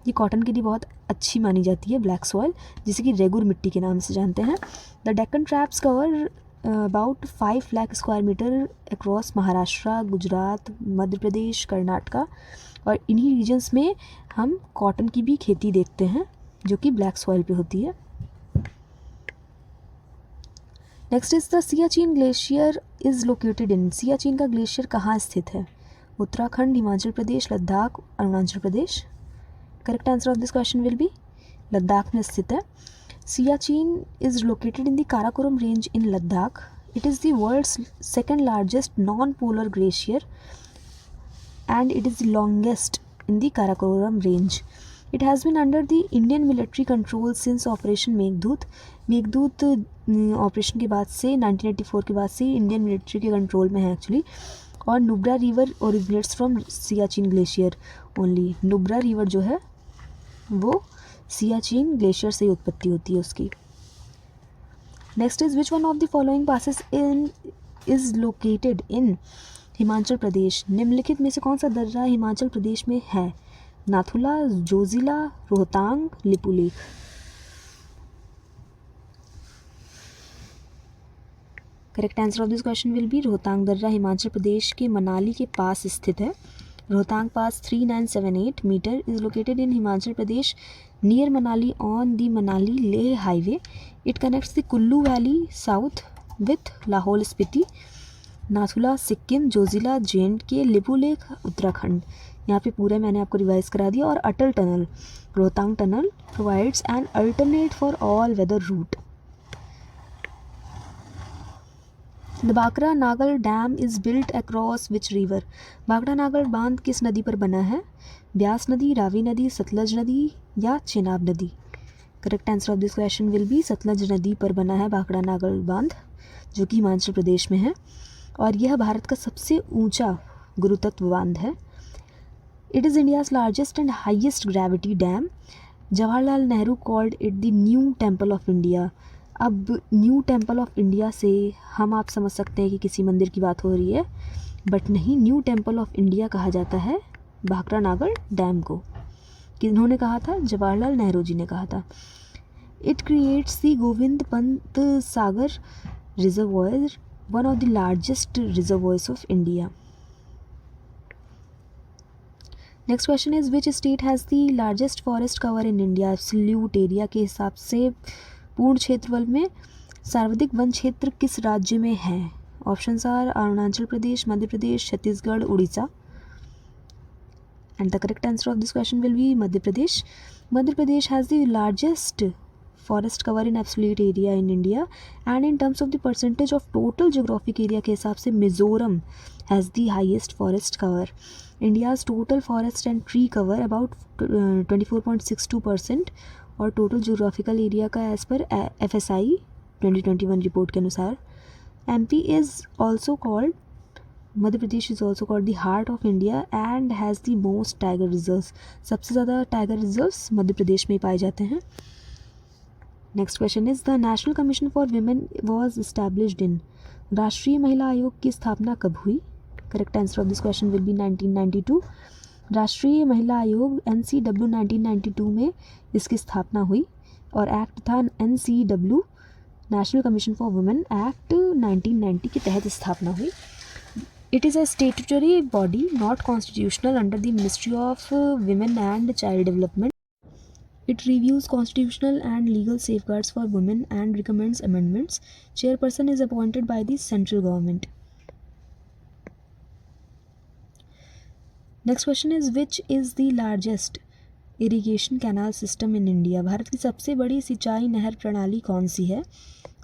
ये कॉटन के लिए बहुत अच्छी मानी जाती है ब्लैक सॉइल, जिसे कि रेगुर मिट्टी के नाम से जानते हैं. The Deccan traps cover about 5 lakh square meter across Maharashtra, Gujarat, Madhya Pradesh, Karnataka, और इन्हीं रीजन्स में हम कॉटन की भी खेती देखते हैं जो कि ब्लैक सॉइल पे होती है. Next is the Siachen glacier is located in. Siachen का ग्लेशियर कहाँ स्थित है? Uttarakhand, Himachal Pradesh, Ladakh, Arunachal Pradesh. Correct answer of this question will be Ladakh में स्थित है. Siachen is located in the Karakoram range in Ladakh. It is the world's second largest non polar glacier and it is the longest in the Karakoram range. It has been under the Indian military control since operation Meghdoot. Meghdoot operation के बाद से 1984 के बाद से Indian military के control में है actually. और Nubra river originates from Siachen glacier only. Nubra river जो है वो सियाचिन ग्लेशियर से ही उत्पत्ति होती है उसकी. Next is which one of the following passes is located in Himachal Pradesh. निम्नलिखित में से कौन सा दर्रा हिमाचल प्रदेश में है? Nathu La, Zoji La, Rohtang, Lipulekh. Correct answer of this question will be Rohtang दर्रा हिमाचल प्रदेश के मनाली के पास स्थित है। Rohtang pass 3978 metre is located in Himachal Pradesh near Manali on the Manali Leh highway. It connects the Kullu Valley south with Lahaul Spiti. Nathu La Sikkim, Zoji La JNK, Lipulekh Uttarakhand. यहाँ पे पूरा मैंने आपको रिवाइज करा दिया. और Atal tunnel, Rohtang tunnel provides N alternate for all weather route. The Bhakra Nangal dam is built across which river. Bhakra Nangal बांध किस नदी पर बना है? ब्यास नदी, रावी नदी, सतलज नदी या चेनाब नदी. Correct answer of this question will B Sutlej नदी पर बना है बाकरा नागल बांध, जो कि हिमाचल प्रदेश में है. और यह भारत का सबसे ऊंचा गुरुत्व बांध है. It is India's largest and highest gravity dam. Jawaharlal Nehru called it the new temple of India. अब न्यू टेम्पल ऑफ इंडिया से हम आप समझ सकते हैं कि किसी मंदिर की बात हो रही है, बट नहीं, न्यू टेम्पल ऑफ इंडिया कहा जाता है बाकरा नागल डैम को. किन्होंने कहा था? जवाहरलाल नेहरू जी ने कहा था. It creates the Govind Pant Sagar reservoir, one of the largest reservoirs of India. Next question is which state has the largest forest cover in India. Absolute area के हिसाब से पूर्ण क्षेत्रफल में सर्वाधिक वन क्षेत्र किस राज्य में है? Options are Arunachal Pradesh, Madhya Pradesh, Chhattisgarh, Orissa. And the correct answer of this question will be Madhya Pradesh. Madhya Pradesh has the largest forest cover in absolute area in India, and in terms of the percentage of total geographic area के हिसाब से Mizoram has the highest forest cover. India's total forest and tree cover about 24.62% और total geographical area का as per FSI 2021 report के अनुसार. MP is also called Madhya Pradesh is also called the heart of India and has the most tiger reserves. सबसे ज़्यादा tiger reserves Madhya Pradesh में पाए जाते हैं. Next question is the national commission for women was established in. राष्ट्रीय महिला आयोग की स्थापना कब हुई? Correct answer of this question will B 1992. राष्ट्रीय महिला आयोग NCW 1992 में इसकी स्थापना हुई. और एक्ट था NCW, national commission for women act 1990 के तहत स्थापना हुई. It is a statutory body, not constitutional, under the Ministry of Women and Child Development. It reviews constitutional and legal safeguards for women and recommends amendments. Chairperson is appointed by the central government. Next question is which is the largest irrigation canal system in India. Bharat की सबसे बड़ी सिंचाई नहर प्रणाली कौन सी है?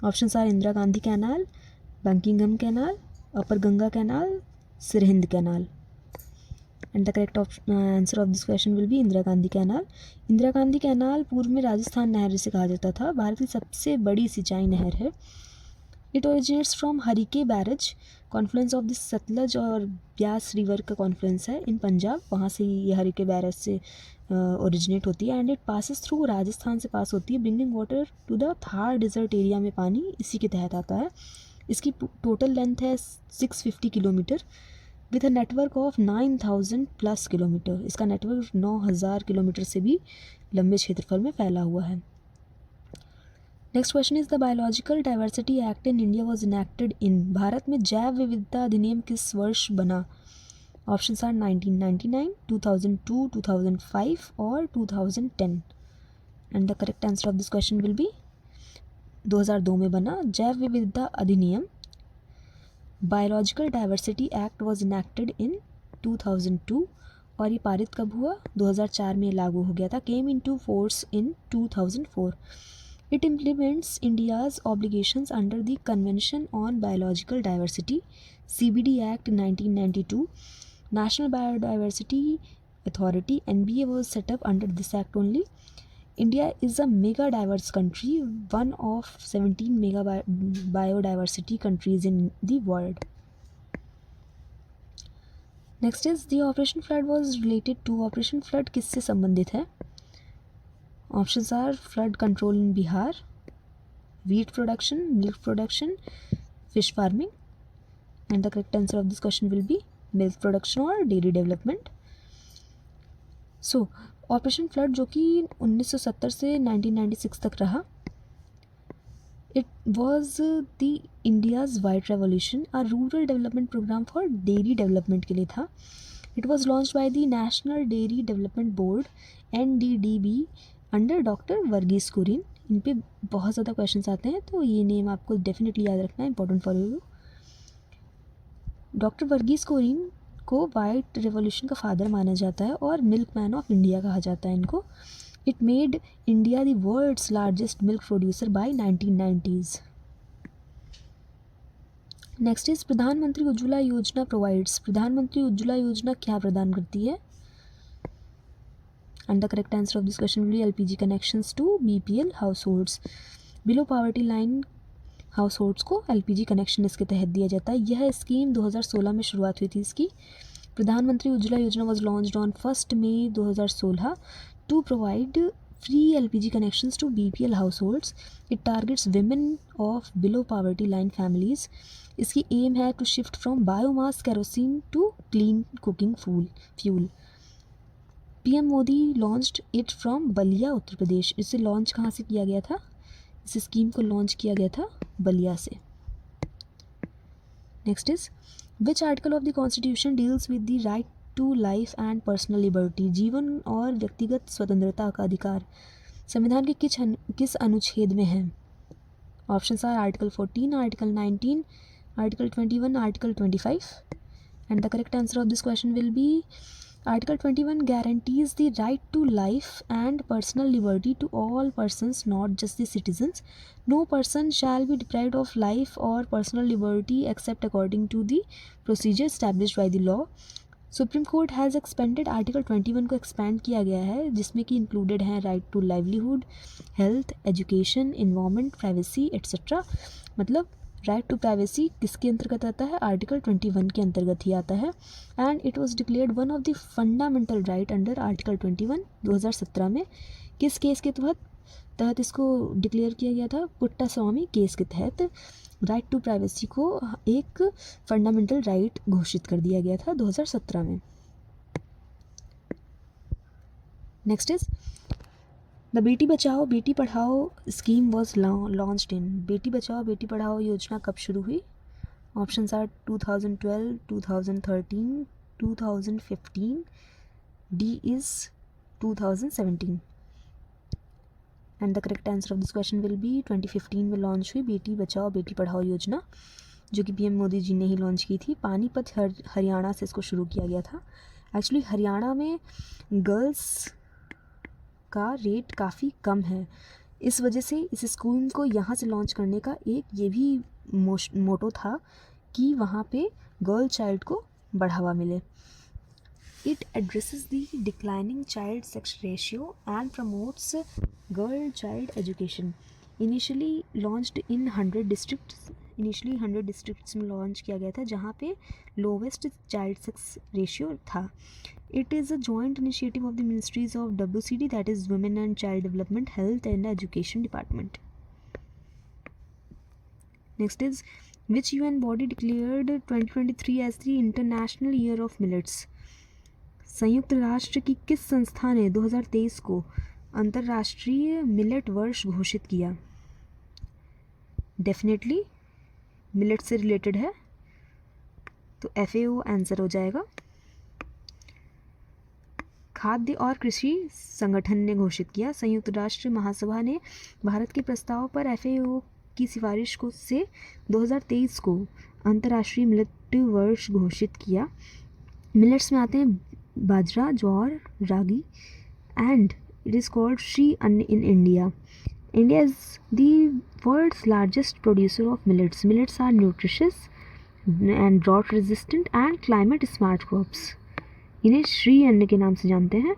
Options are Indira Gandhi canal, Buckingham canal, upper Ganga canal, Sirhind canal. And the correct answer of this question will be Indira Gandhi canal. Indira Gandhi canal पूर्व में राजस्थान नहर जिसे कहा जाता था, भारत की सबसे बड़ी सिंचाई नहर है. It originates from Harike barrage, Confluence of this Sutlej और ब्यास रिवर का कॉन्फ्लुएंस है इन पंजाब, वहाँ से ये हरिके बैरेज से ओरिजिनेट होती है. And it passes through, Rajasthan से पास होती है, bringing water to the Thar desert area में पानी इसी के तहत आता है. इसकी टोटल लेंथ है 650 kilometer with a network of 9000 plus kilometer. इसका नेटवर्क 9000 किलोमीटर से भी लंबे क्षेत्रफल में फैला हुआ है. Next question is the biological diversity act in India was enacted in. Bharat में जैव विविधता अधिनियम किस वर्ष बना? ऑप्शंस आर 1999, 2002, 2005 और 2010. And the correct answer of this question will be 2002 में बना. जैव विविधता अधिनियम, biological diversity act was enacted in 2002 और ये पारित कब हुआ? 2004 में लागू हो गया था. Came into force in 2004. It implements India's obligations under the convention on biological diversity CBD act 1992. National biodiversity authority NBA was set up under this act only. India is a mega diverse country, one of 17 mega biodiversity countries in the world. Next is the Operation Flood was related to. Operation Flood किससे संबंधित है? Options are flood control in Bihar, wheat production, milk production, fish farming, and the correct answer of this question will be milk production or dairy development. So operation flood जो कि 1970 से 1996 तक रहा, it was the India's white revolution, a rural development program for dairy development के लिए था. It was launch by the national dairy development board NDDB अंडर doctor Verghese Kurien. इन पे बहुत ज़्यादा क्वेश्चंस आते हैं, तो ये नेम आपको डेफिनेटली याद रखना है, important for you. Doctor Verghese Kurien को वाइट रेवोल्यूशन का फादर माना जाता है और मिल्क मैन ऑफ इंडिया कहा जाता है इनको. It made India the world's largest milk producer by 1990s. Next is Pradhan Mantri Ujjwala योजना प्रोवाइड्स. प्रधानमंत्री उज्ज्वला योजना क्या प्रदान करती है? And the correct answer of this question will be LPG connections to BPL households. Below poverty line households को LPG connection इसके तहत दिया जाता है. यह स्कीम 2016 में शुरुआत हुई थी इसकी. Pradhan Mantri Ujjwala Yojana was launched on 1 May 2016 to provide free LPG connections to BPL households. It targets women of below poverty line families. इसकी एम है to shift from biomass kerosene to clean cooking fuel. PM Modi launched it from Ballia Uttar Pradesh. इसे launch कहाँ से किया गया था? इस scheme को लॉन्च किया गया था बलिया से. Next is which article of the constitution deals with the right to life and personal liberty. जीवन और व्यक्तिगत स्वतंत्रता का अधिकार संविधान के किस अनुच्छेद में है? Options are article 14, article 19, article 21, article 25. And the correct answer of this question will be Article 21 guarantees the right to life and personal liberty to all persons, not just the citizens. No person shall be deprived of life or personal liberty except according to the procedure established by the law. Supreme Court has expanded Article 21 को expand किया गया है, जिसमें कि included हैं right to livelihood, health, education, environment, privacy, etc. मतलब right to privacy किसके अंतर्गत आता है? आर्टिकल 21 के अंतर्गत ही आता है. And it was declared one of the fundamental right under article 21 2017 में. किस केस के तहत इसको डिक्लेयर किया गया था? पुट्टा स्वामी केस के तहत राइट टू प्राइवेसी को एक फंडामेंटल राइट घोषित कर दिया गया था 2017 में. Next is the Beti Bachao Beti Padhao scheme was launched in. Beti Bachao Beti Padhao योजना कब शुरू हुई? Options are 2012, 2013, 2015. D is 2017. And the correct answer of this question will be 2015 में लॉन्च हुई बेटी बचाओ बेटी पढ़ाओ योजना, जो कि PM मोदी जी ने ही लॉन्च की थी. पानीपत हरियाणा से इसको शुरू किया गया था. एक्चुअली हरियाणा में गर्ल्स का रेट काफ़ी कम है, इस वजह से इस स्कूल को यहाँ से लॉन्च करने का एक ये भी मोटो था कि वहाँ पे गर्ल चाइल्ड को बढ़ावा मिले. It addresses the declining child sex ratio and promotes girl child education. Initially launched in 100 districts. Initially 100 districts में लॉन्च किया गया था जहाँ पे लोवेस्ट चाइल्ड सेक्स रेशियो था. It is a joint initiative of the ministries of WCD, that is Women and Child Development, Health and Education Department. Next is which UN body declared 2023 as the International Year of Millets. संयुक्त राष्ट्र की किस संस्था ने 2023 को अंतर्राष्ट्रीय millet वर्ष घोषित किया? डेफिनेटली मिलेट से रिलेटेड है, तो FAO आंसर हो जाएगा. खाद्य और कृषि संगठन ने घोषित किया. संयुक्त राष्ट्र महासभा ने भारत के प्रस्ताव पर FAO की सिफारिश को से 2023 को अंतर्राष्ट्रीय मिलेट वर्ष घोषित किया. मिलेट्स में आते हैं bajra, jowar, ragi, and it is called Shri Anna in India. India is the world's largest producer of millets. Millets are nutritious and drought resistant and climate smart crops. इन्हें श्री अन्न के नाम से जानते हैं.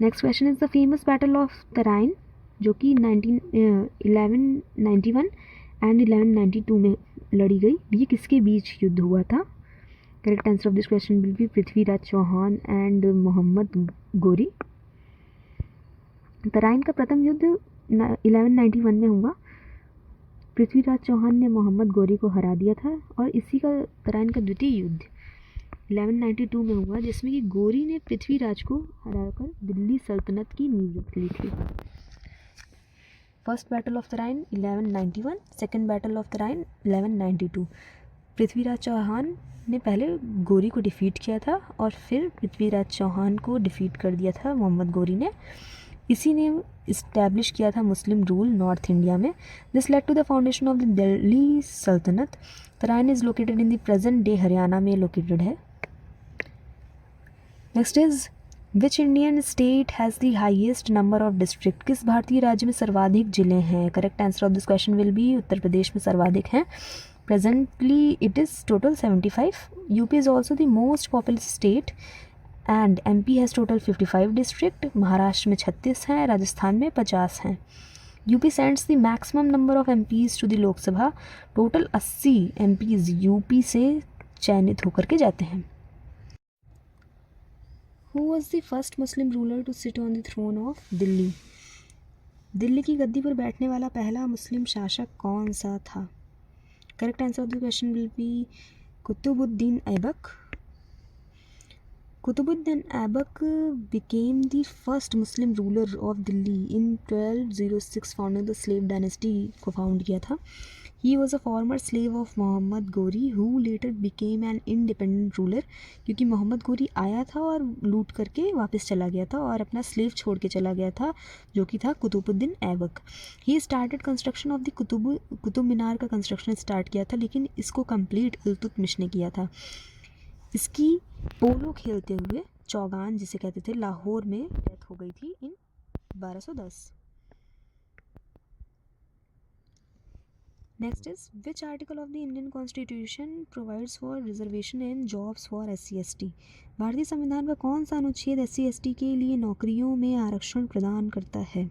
Next question is the famous battle of Tarain, जो कि 1191 and 1192 में लड़ी गई. ये किसके बीच युद्ध हुआ था? Correct answer of this question will be Prithviraj Chauhan and Mohammad Ghori. Tarain का प्रथम युद्ध 1191 में हुआ पृथ्वीराज चौहान ने मोहम्मद गोरी को हरा दिया था और इसी का तराइन का द्वितीय युद्ध 1192 में हुआ, जिसमें कि गोरी ने पृथ्वीराज को हराकर दिल्ली सल्तनत की नींव रख ली थी। First battle of Tarain 1191, second battle of Tarain 1192। Prithviraj Chauhan ने पहले गोरी को डिफीट किया था और फिर पृथ्वीराज चौहान को डिफीट कर दिया था मोहम्मद गोरी ने। इसी ने इस्टेब्लिश किया था मुस्लिम रूल नॉर्थ इंडिया में। This led to the foundation of the Delhi sultanate. Tarain is located in the present day Haryana में लोकेटेड है। Next is which Indian state has the highest number of district. किस भारतीय राज्य में सर्वाधिक जिले हैं? Correct answer of this question will be Uttar Pradesh में सर्वाधिक हैं। Presently it is total 75। UP is also the most populous state and MP has total 55 district. Maharashtra में 36 हैं, राजस्थान में 50 हैं। UP sends the maximum number of MPs to the Lok Sabha. Total 80 MPs UP से चयनित होकर के जाते हैं। Who was the first Muslim ruler to sit on the throne of Delhi? Delhi की गद्दी पर बैठने वाला पहला मुस्लिम शासक कौन सा था? Correct answer of the question will be Qutbuddin Aibak. Qutbuddin Aibak became the first Muslim ruler of Delhi in 1206, founding the slave dynasty को फाउंड किया था। He was a former slave of Mohammad Ghori who later became an independent ruler। क्योंकि मोहम्मद गोरी आया था और लूट करके वापस चला गया था और अपना स्लेव छोड़ के चला गया था, जो कि था Qutubuddin Aibak. He started construction of the Qutub Minar का कंस्ट्रक्शन स्टार्ट किया था, लेकिन इसको कंप्लीट इल्तुतमिश ने किया था। इसकी पोलो खेलते हुए चौगान जिसे कहते थे लाहौर में डेथ हो गई थी इन 1210। Next is which article of the Indian constitution provides for reservation in jobs for SC/ST। भारतीय संविधान का कौन सा अनुच्छेद SC/ST के लिए नौकरियों में आरक्षण प्रदान करता है?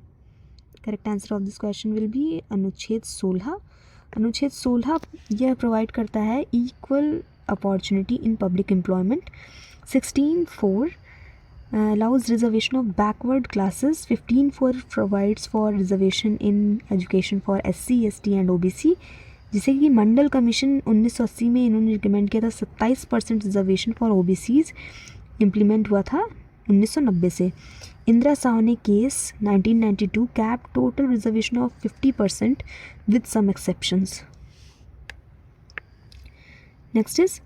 Correct answer of this question will B अनुच्छेद 16। अनुच्छेद 16 यह प्रोवाइड करता है equal opportunity in public employment। 16(4) allows reservation of backward classes। 15(4) provides for reservation in education for SC, ST and OBC, जिसे कि मंडल कमीशन 1980 में इन्होंने रिकमेंड किया था। 27% रिजर्वेशन फॉर OBCs इम्प्लीमेंट हुआ था 1990 से। Indira Sahni case 1992 cap total reservation of 50% with some exceptions. Next is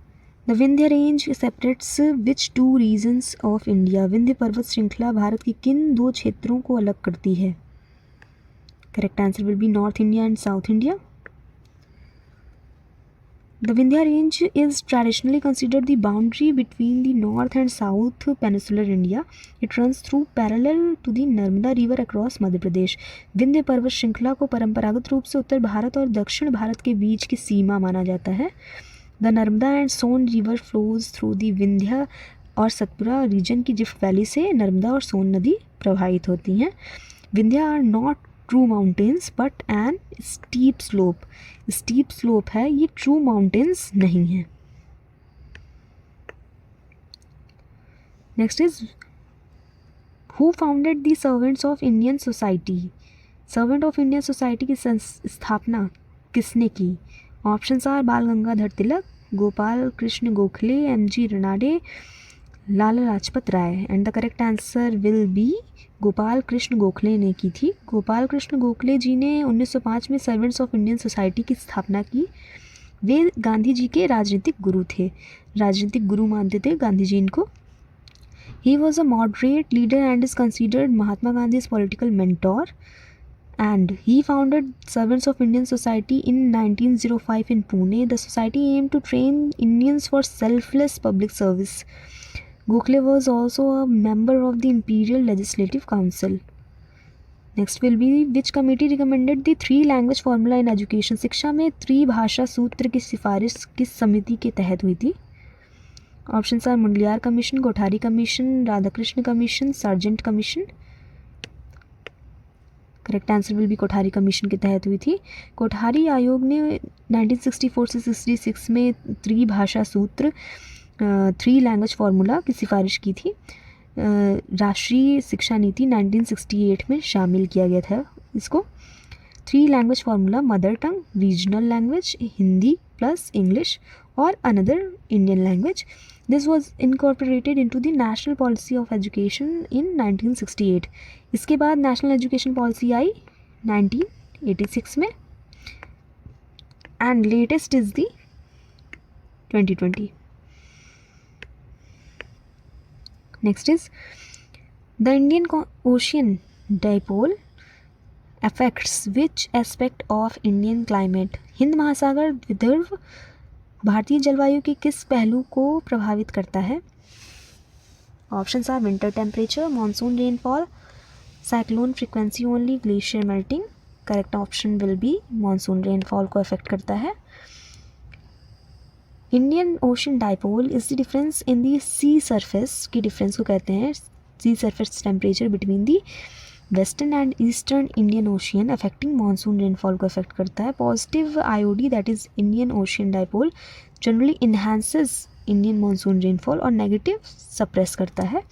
the Vindhya range separates which 2 regions of India. Vindhya पर्वत श्रृंखला भारत की किन 2 क्षेत्रों को अलग करती है? Correct answer will be north India and south India. The Vindhya range is traditionally considered the boundary between the north and south peninsular India. It runs through parallel to the Narmada river across Madhya Pradesh. Vindhya पर्वत श्रृंखला को परंपरागत रूप से उत्तर भारत और दक्षिण भारत के बीच की सीमा माना जाता है। The Narmada and Son river flows through the Vindhya और सतपुरा रीजन की जिफ्ट वैली से नर्मदा और सोन नदी प्रवाहित होती हैं। Vindhya are not true mountains but an steep slope. Steep slope है, ये ट्रू माउंटेन्स नहीं है। Next is who founded the servants of Indian society. Servant of Indian society की स्थापना किसने की? Options are Bal Gangadhar Tilak, Gopal Krishna Gokhale, MG Ranade, Lala Lajpat Rai. And the correct answer will B Gopal Krishna Gokhale ने की थी। गोपाल कृष्ण गोखले जी ने 1905 में सर्वेंट्स ऑफ इंडियन सोसाइटी की स्थापना की। वे गांधी जी के राजनीतिक गुरु थे, राजनीतिक गुरु मानते थे गांधी जी इनको। He was a moderate leader and is considered Mahatma Gandhi's political mentor. And he founded Servants of Indian Society in 1905 in Pune. The society aimed to train Indians for selfless public service. Gokhale was also a member of the Imperial Legislative Council. Next will be which committee recommended the 3 language formula in education? शिक्षा में त्रिभाषा सूत्र की सिफारिश किस समिति के तहत हुई थी? Options are Mudaliar commission, Kothari commission, Radhakrishna commission, Sargent commission. Correct answer will be Kothari commission के तहत हुई थी। कोठारी आयोग ने 1964 से 66 में त्रिभाषा सूत्र 3 लैंग्वेज फार्मूला की सिफारिश की थी। राष्ट्रीय शिक्षा नीति 1968 में शामिल किया गया था इसको। 3 language formula, mother tongue, regional language, Hindi plus English और another Indian language. This was incorporated into the national policy of education in 1968. इसके बाद नेशनल एजुकेशन पॉलिसी आई 1986 में and latest is the 2020. Next is the Indian ocean dipole affects which aspect of Indian climate. हिंद महासागर विदर्भ भारतीय जलवायु के किस पहलू को प्रभावित करता है? Options are winter temperature, monsoon rainfall, cyclone frequency only, glacier melting. Correct option will be monsoon rainfall को अफेक्ट करता है. Indian ocean dipole is the difference in the sea surface की डिफरेंस को कहते हैं sea surface temperature between the western and eastern Indian ocean affecting monsoon rainfall को affect करता है. Positive IOD that is Indian ocean dipole generally enhances Indian monsoon rainfall और negative suppress करता है.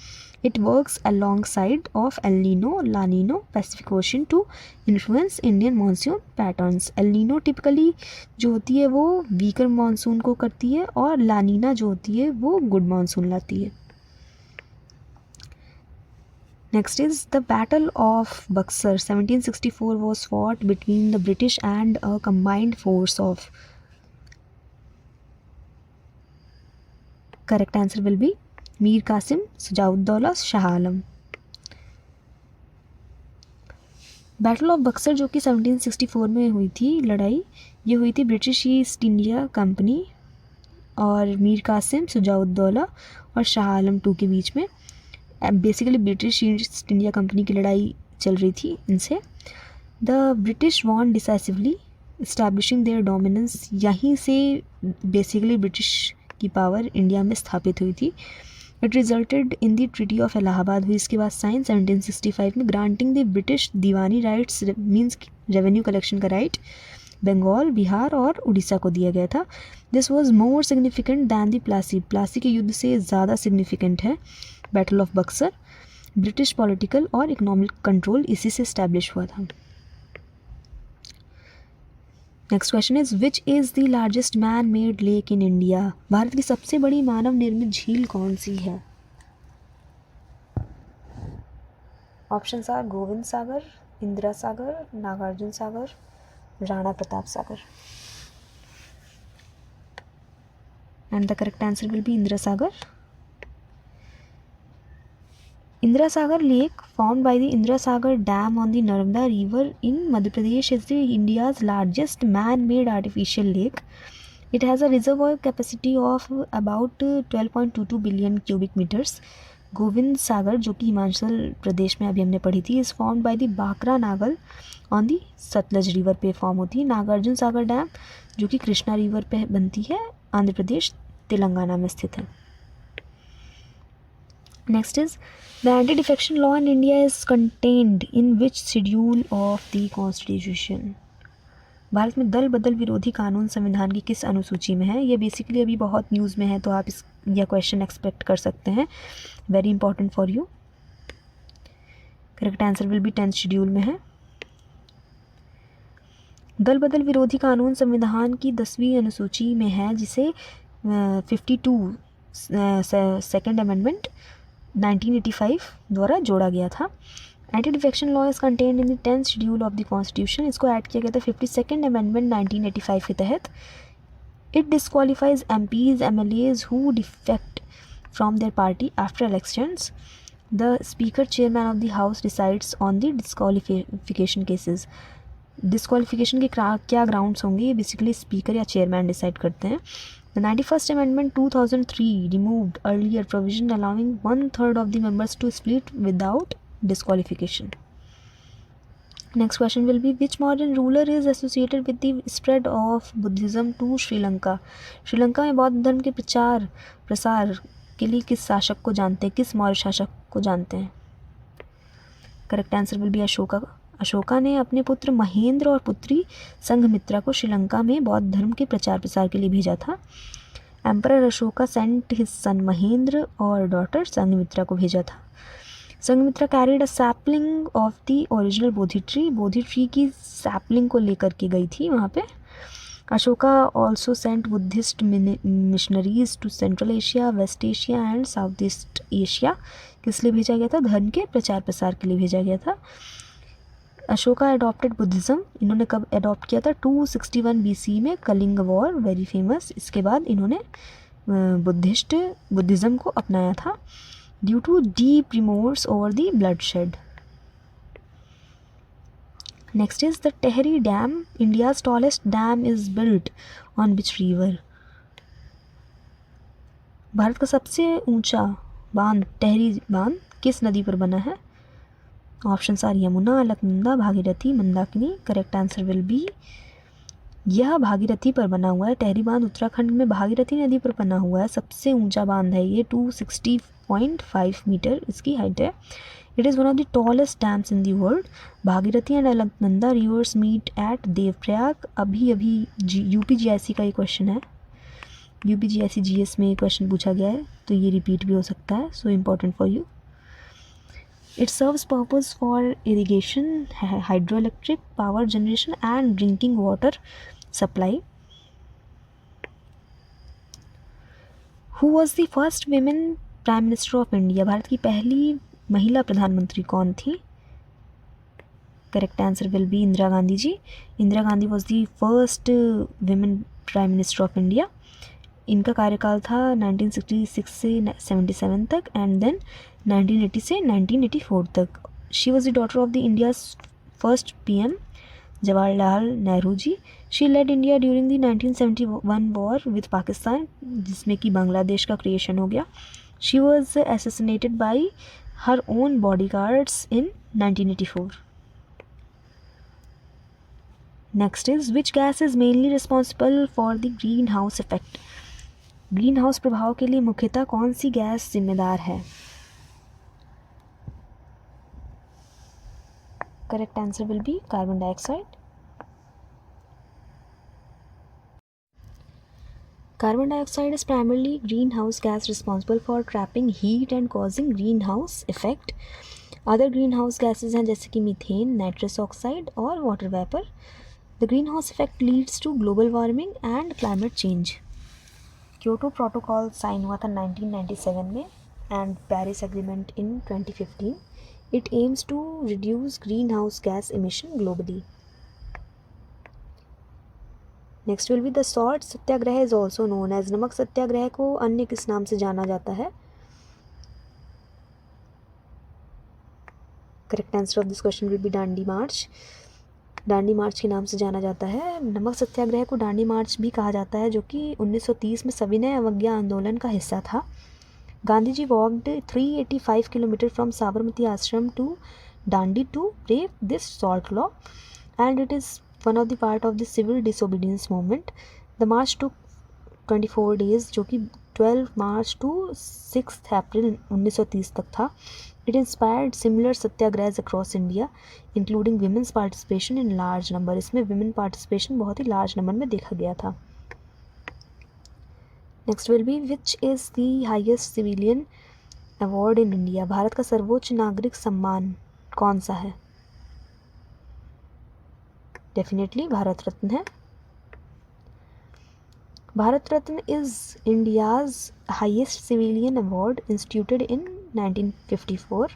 It works alongside of El Nino, La Nino, Pacific Ocean to influence Indian monsoon patterns. El Nino typically जो होती है वो weaker monsoon को करती है और ला नीना जो होती है वो गुड मानसून लाती है. Next is the Battle of Buxar 1764 was fought between the British and a combined force of. Correct answer will be Mir Qasim, Sujauddaulah, Shah Alam. Battle of Buxar जो कि 1764 में हुई थी लड़ाई, ये हुई थी ब्रिटिश ईस्ट इंडिया कंपनी और मीर कासिम, सुजाउद्दौला और शाह आलम टू के बीच में. Basically British East India Company की लड़ाई चल रही थी इनसे. The British won decisively establishing their dominance. यहीं से बेसिकली ब्रिटिश की पावर इंडिया में स्थापित हुई थी. It resulted in the treaty of Allahabad हुई इसके बाद साइन 1765 में, granting the British diwani rights means revenue collection का राइट बंगाल, बिहार और उड़ीसा को दिया गया था. This was more significant than the Plassey. Plassey के युद्ध से ज़्यादा सिग्निफिकेंट है battle of Buxar. British political और इकोनॉमिक कंट्रोल इसी से इस्टेब्लिश हुआ था. Next question is which is the largest man made lake in India. Bharat की सबसे बड़ी मानव निर्मित झील कौन सी है? Options are Govind Sagar, Indira Sagar, Nagarjuna Sagar, Rana Pratap Sagar. And the correct answer will be Indira Sagar. Indira Sagar Lake, formed by the Indira Sagar Dam on the Narmada River in Madhya Pradesh, is the India's largest man-made artificial lake. It has a reservoir capacity of about 12.22 billion cubic meters. Govind Sagar जो कि हिमाचल प्रदेश में अभी हमने पढ़ी थी, is formed by the Bhakra Nangal on the Sutlej river पे form होती है. नागार्जुन सागर डैम जो कि कृष्णा रिवर पे बनती है, आंध्र प्रदेश तेलंगाना में स्थित है. Next is the anti defection law in India is contained in which schedule of the constitution. Bharat में दल बदल विरोधी कानून संविधान की किस अनुसूची में है? ये बेसिकली अभी बहुत न्यूज़ में है तो आप इस यह क्वेश्चन एक्सपेक्ट कर सकते हैं. Very important for you. Correct answer will B 10th schedule में है. दल बदल विरोधी कानून संविधान की 10वीं अनुसूची में है, जिसे 52 सेकेंड अमेंडमेंट 1985 द्वारा जोड़ा गया था. Anti defection law is contained in the 10th schedule of the constitution. इसको ऐड किया गया था 52nd अमेंडमेंट 1985 के तहत. It disqualifies MPs, MLAs who defect from their party after elections. The speaker chairman of the house decides on the disqualification cases. Disqualification के क्या grounds होंगे, ये बेसिकली स्पीकर या चेयरमैन डिसाइड करते हैं. The 91st Amendment 2003 removed earlier provision allowing 1/3 of the members to split without disqualification. Next question will be which modern ruler is associated with the spread of Buddhism to Sri Lanka? Sri Lanka में बौद्ध धर्म के प्रसार के लिए किस शासक को जानते हैं, किस मौर्य शासक को जानते हैं? Correct answer will B Ashoka. Ashoka ने अपने पुत्र महेंद्र और पुत्री संघमित्रा को श्रीलंका में बौद्ध धर्म के प्रचार प्रसार के लिए भेजा था. Emperor Ashoka sent his son Mahendra और डॉटर संघमित्रा को भेजा था. Sanghamitra carried a sapling of the original Bodhi tree की सैपलिंग को लेकर के गई थी वहाँ पे। Ashoka also sent Buddhist missionaries to Central Asia, West Asia and South East Asia. किस लिए भेजा गया था? धर्म के प्रचार प्रसार के लिए भेजा गया था। अशोका एडॉप्टेड बुद्धिज़्म, इन्होंने कब एडॉप्ट किया था? 261 BC में, कलिंग वॉर, वेरी फेमस। इसके बाद इन्होंने बुद्धिज़्म को अपनाया था due to deep remorse over the bloodshed. Next is the Tehri dam, India's tallest dam is built on which river? Bharat का सबसे ऊंचा बांध, टेहरी बांध, किस नदी पर बना है? Options are Yamuna, Alaknanda, Bhagirathi, Mandakini. Correct answer will be, यह भागीरथी पर बना हुआ है। टेहरी बांध उत्तराखंड में भागीरथी नदी पर बना हुआ है। सबसे ऊंचा बांध है ये, 260.5 मीटर इसकी हाइट है। It is one of the tallest dams in the world. Bhagirathi and Alaknanda rivers meet at Devprayag. अभी UPGIC का ये क्वेश्चन है, UPGIC GS में ये क्वेश्चन पूछा गया है, तो ये रिपीट भी हो सकता है, so important for you. It serves purpose for irrigation, hydroelectric power generation and drinking water supply. Who was the first women Prime Minister of India? Bharat की पहली महिला प्रधानमंत्री कौन थी? Correct answer will be Indira Gandhi ji. Indira Gandhi was the first women Prime Minister of India. इनका कार्यकाल था 1966 से 77 तक एंड देन 1980 से 1984 तक। She was the daughter of the India's first PM Jawaharlal Nehru ji. She led India during the 1971 war with Pakistan, जिसमें कि बांग्लादेश का क्रिएशन हो गया। She was assassinated by her own bodyguards in 1984। Next is which gas is mainly responsible for the greenhouse effect? Greenhouse प्रभाव के लिए मुख्यतः कौन सी गैस जिम्मेदार है? Correct answer will be carbon dioxide. Carbon dioxide is primarily greenhouse gas responsible for trapping heat and causing greenhouse effect. Other greenhouse gases हैं जैसे कि मीथेन, नाइट्रस ऑक्साइड और water vapour. The greenhouse effect leads to global warming and climate change. Kyoto protocol sign हुआ था 1997 में and Paris agreement in 2015. It aims to reduce greenhouse gas emission globally. Next will be the salt Satyagraha is also known as, नमक सत्याग्रह को अन्य किस नाम से जाना जाता है? Correct answer of this question will be Dandi march. Dandi march के नाम से जाना जाता है। नमक सत्याग्रह को दांडी मार्च भी कहा जाता है, जो कि 1930 में सविनय अवज्ञा आंदोलन का हिस्सा था। Gandhi ji walked 385 kilometre from Sabarmati Ashram to Dandi to break this salt law and it is one of the part of the civil disobedience movement. The march took 24 days, जो कि 12 मार्च टू 6 अप्रैल 1930 तक था. It inspired similar Satyagraha across India, including women's participation in large number. इसमें women participation बहुत ही large number में देखा गया था. Next will be which is the highest civilian award in India? Bharat का सर्वोच्च नागरिक सम्मान कौन सा है? डेफिनेटली भारत रत्न है. Bharat Ratna is India's highest civilian award instituted in 1954.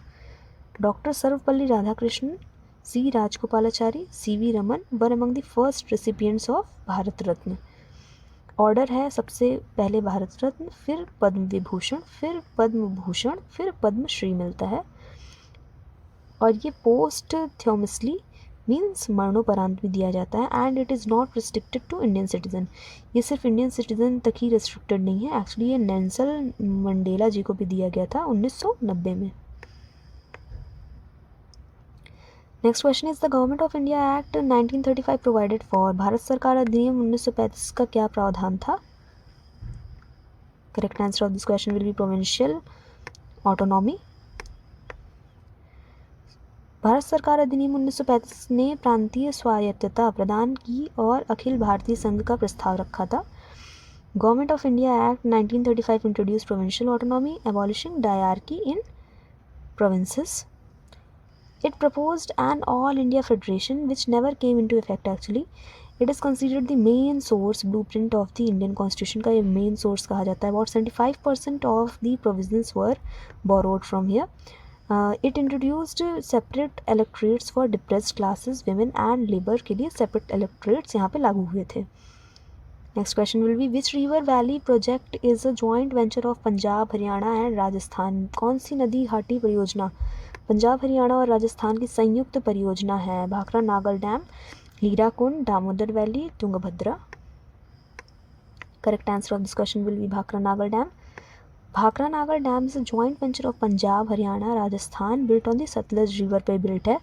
Doctor Sarvepalli Radhakrishnan, C Rajagopalachari, CV Raman were among the first recipients of Bharat Ratna. Order है सबसे पहले भारत रत्न, फिर पद्म विभूषण, फिर पद्म भूषण, फिर पद्मश्री मिलता है. और ये पोस्ट थ्योमसली मीन्स मरणोपरांत भी दिया जाता है. And it is not restricted to Indian citizen. ये सिर्फ इंडियन सिटीजन तक ही रिस्ट्रिक्टेड नहीं है. एक्चुअली ये नेल्सन मंडेला जी को भी दिया गया था 1990 में. Next question is the government of India act 1935 provided for. Bharat सरकार अधिनियम 1935 का क्या प्रावधान था? Correct answer of this question will B provincial autonomy. Bharat सरकार अधिनियम 1935 ने प्रांतीय स्वायत्तता प्रदान की और अखिल भारतीय संघ का प्रस्ताव रखा था. Government of India act 1935 introduce provincial autonomy, abolishing dyarchy in provinces. It proposed an all-India federation which never came into effect actually. It is considered the main source blueprint of the Indian Constitution का ये main source कहा जाता है. About 75% of the provisions were borrowed from here. It introduced separate electorates for depressed classes, women and labor के लिए separate electorates यहाँ पे लागू हुए थे. Next question will be which river valley project is a joint venture of Punjab, Haryana and Rajasthan. कौन सी नदी घाटी परियोजना पंजाब, हरियाणा और राजस्थान की संयुक्त परियोजना है? Bhakra Nangal dam, Hirakud, Damodar valley, Tungabhadra. Correct answer of this question will be Bhakra Nagal Dam. Bhakra Nagal Dam is a joint venture of Punjab, Haryana, Rajasthan, built on the Satluj River पे built है.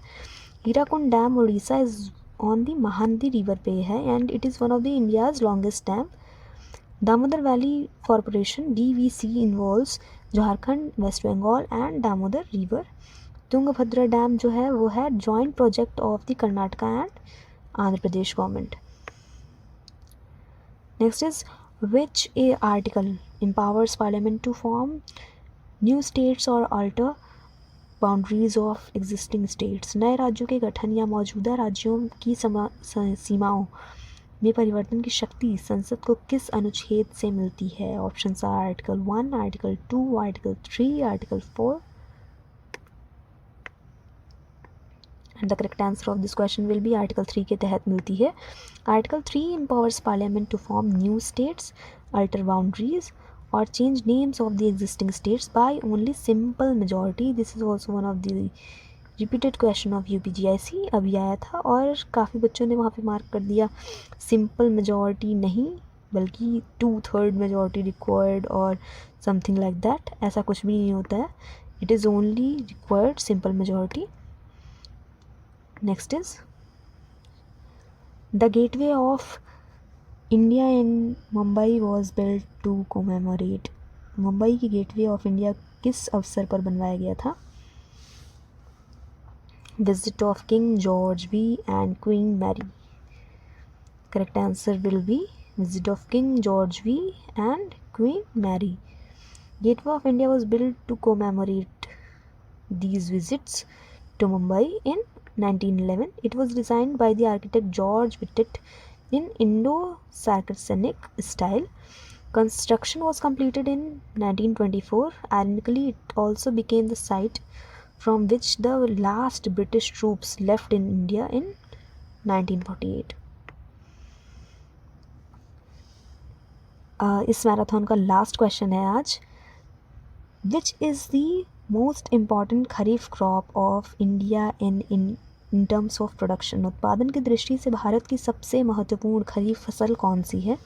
Hirakund Dam Odisha is on the Mahanadi River पे है and it is one of the India's longest dam. Damodar Valley Corporation DVC involves Jharkhand, West Bengal and Damodar River. Tungabhadra dam जो है वो है joint project of the Karnataka and Andhra Pradesh government. Next is which A article empowers parliament to form new states or alter boundaries of existing states. नए राज्यों के गठन या मौजूदा राज्यों की सीमाओं में परिवर्तन की शक्ति संसद को किस अनुच्छेद से मिलती है? Options are article 1, article 2, article 3, article 4. And the correct answer of this question will be article 3 के तहत मिलती है. Article 3 empowers parliament to form new states, alter boundaries or change names of the existing states by only simple majority. This is also one of the repeated question of UPGIC. अभी आया था और काफ़ी बच्चों ने वहाँ पे मार्क कर दिया simple majority नहीं बल्कि 2/3 majority required और something like that. ऐसा कुछ भी नहीं होता है. It is only required simple majority. Next is the gateway of India in Mumbai was built to commemorate. Mumbai की गेटवे ऑफ इंडिया किस अवसर पर बनवाया गया था? Visit of King George V and Queen Mary. Correct answer will be visit of King George V and Queen Mary. Gateway of India was built to commemorate these visits to Mumbai in 1911. It was designed by the architect George Whitted in Indo-Saracenic style. Construction was completed in 1924. Ironically, it also became the site from which the last British troops left in India in 1948. इस marathon का last question है आज. Which is the most important kharif crop of India in terms of production? उत्पादन की दृष्टि से भारत की सबसे महत्वपूर्ण खरीफ फसल कौन सी है?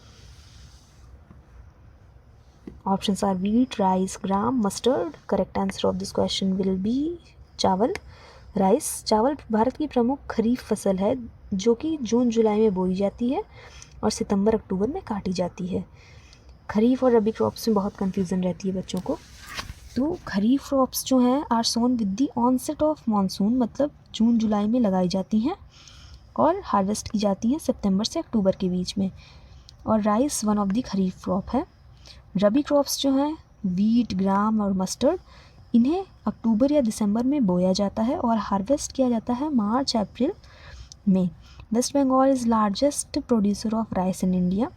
Options are wheat, rice, gram, mustard. Correct answer of this question will be चावल. राइस. चावल भारत की प्रमुख खरीफ फसल है जो कि जून जुलाई में बोई जाती है और सितंबर अक्टूबर में काटी जाती है. खरीफ और रबी क्रॉप्स में बहुत कंफ्यूजन रहती है बच्चों को. तो खरीफ क्रॉप्स जो हैं are sown with the onset of monsoon, मतलब जून जुलाई में लगाई जाती हैं और हार्वेस्ट की जाती हैं सितंबर से अक्टूबर के बीच में. और rice one of the kharif crop है. रबी क्रॉप्स जो हैं वीट, ग्राम और मस्टर्ड, इन्हें अक्टूबर या दिसंबर में बोया जाता है और हार्वेस्ट किया जाता है मार्च अप्रैल में. West Bengal is largest producer of rice in India.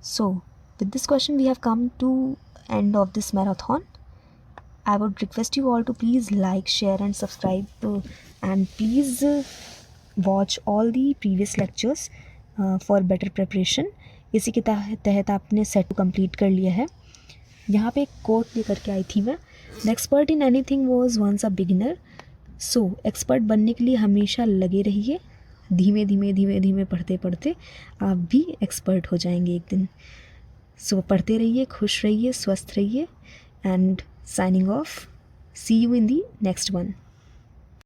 So with this question we have come to end of this marathon. I would request you all to please like, share and subscribe and please watch all the previous lectures for better preparation. इसी के तहत आपने set complete कर लिया है. यहाँ पे एक कोट लेकर के आई थी मैं. The expert in anything was once a beginner. So expert बनने के लिए हमेशा लगे रहिए. धीमे धीमे धीमे धीमे पढ़ते पढ़ते आप भी एक्सपर्ट हो जाएंगे एक दिन. सो पढ़ते रहिए, खुश रहिए, स्वस्थ रहिए and signing off. See you in the next one.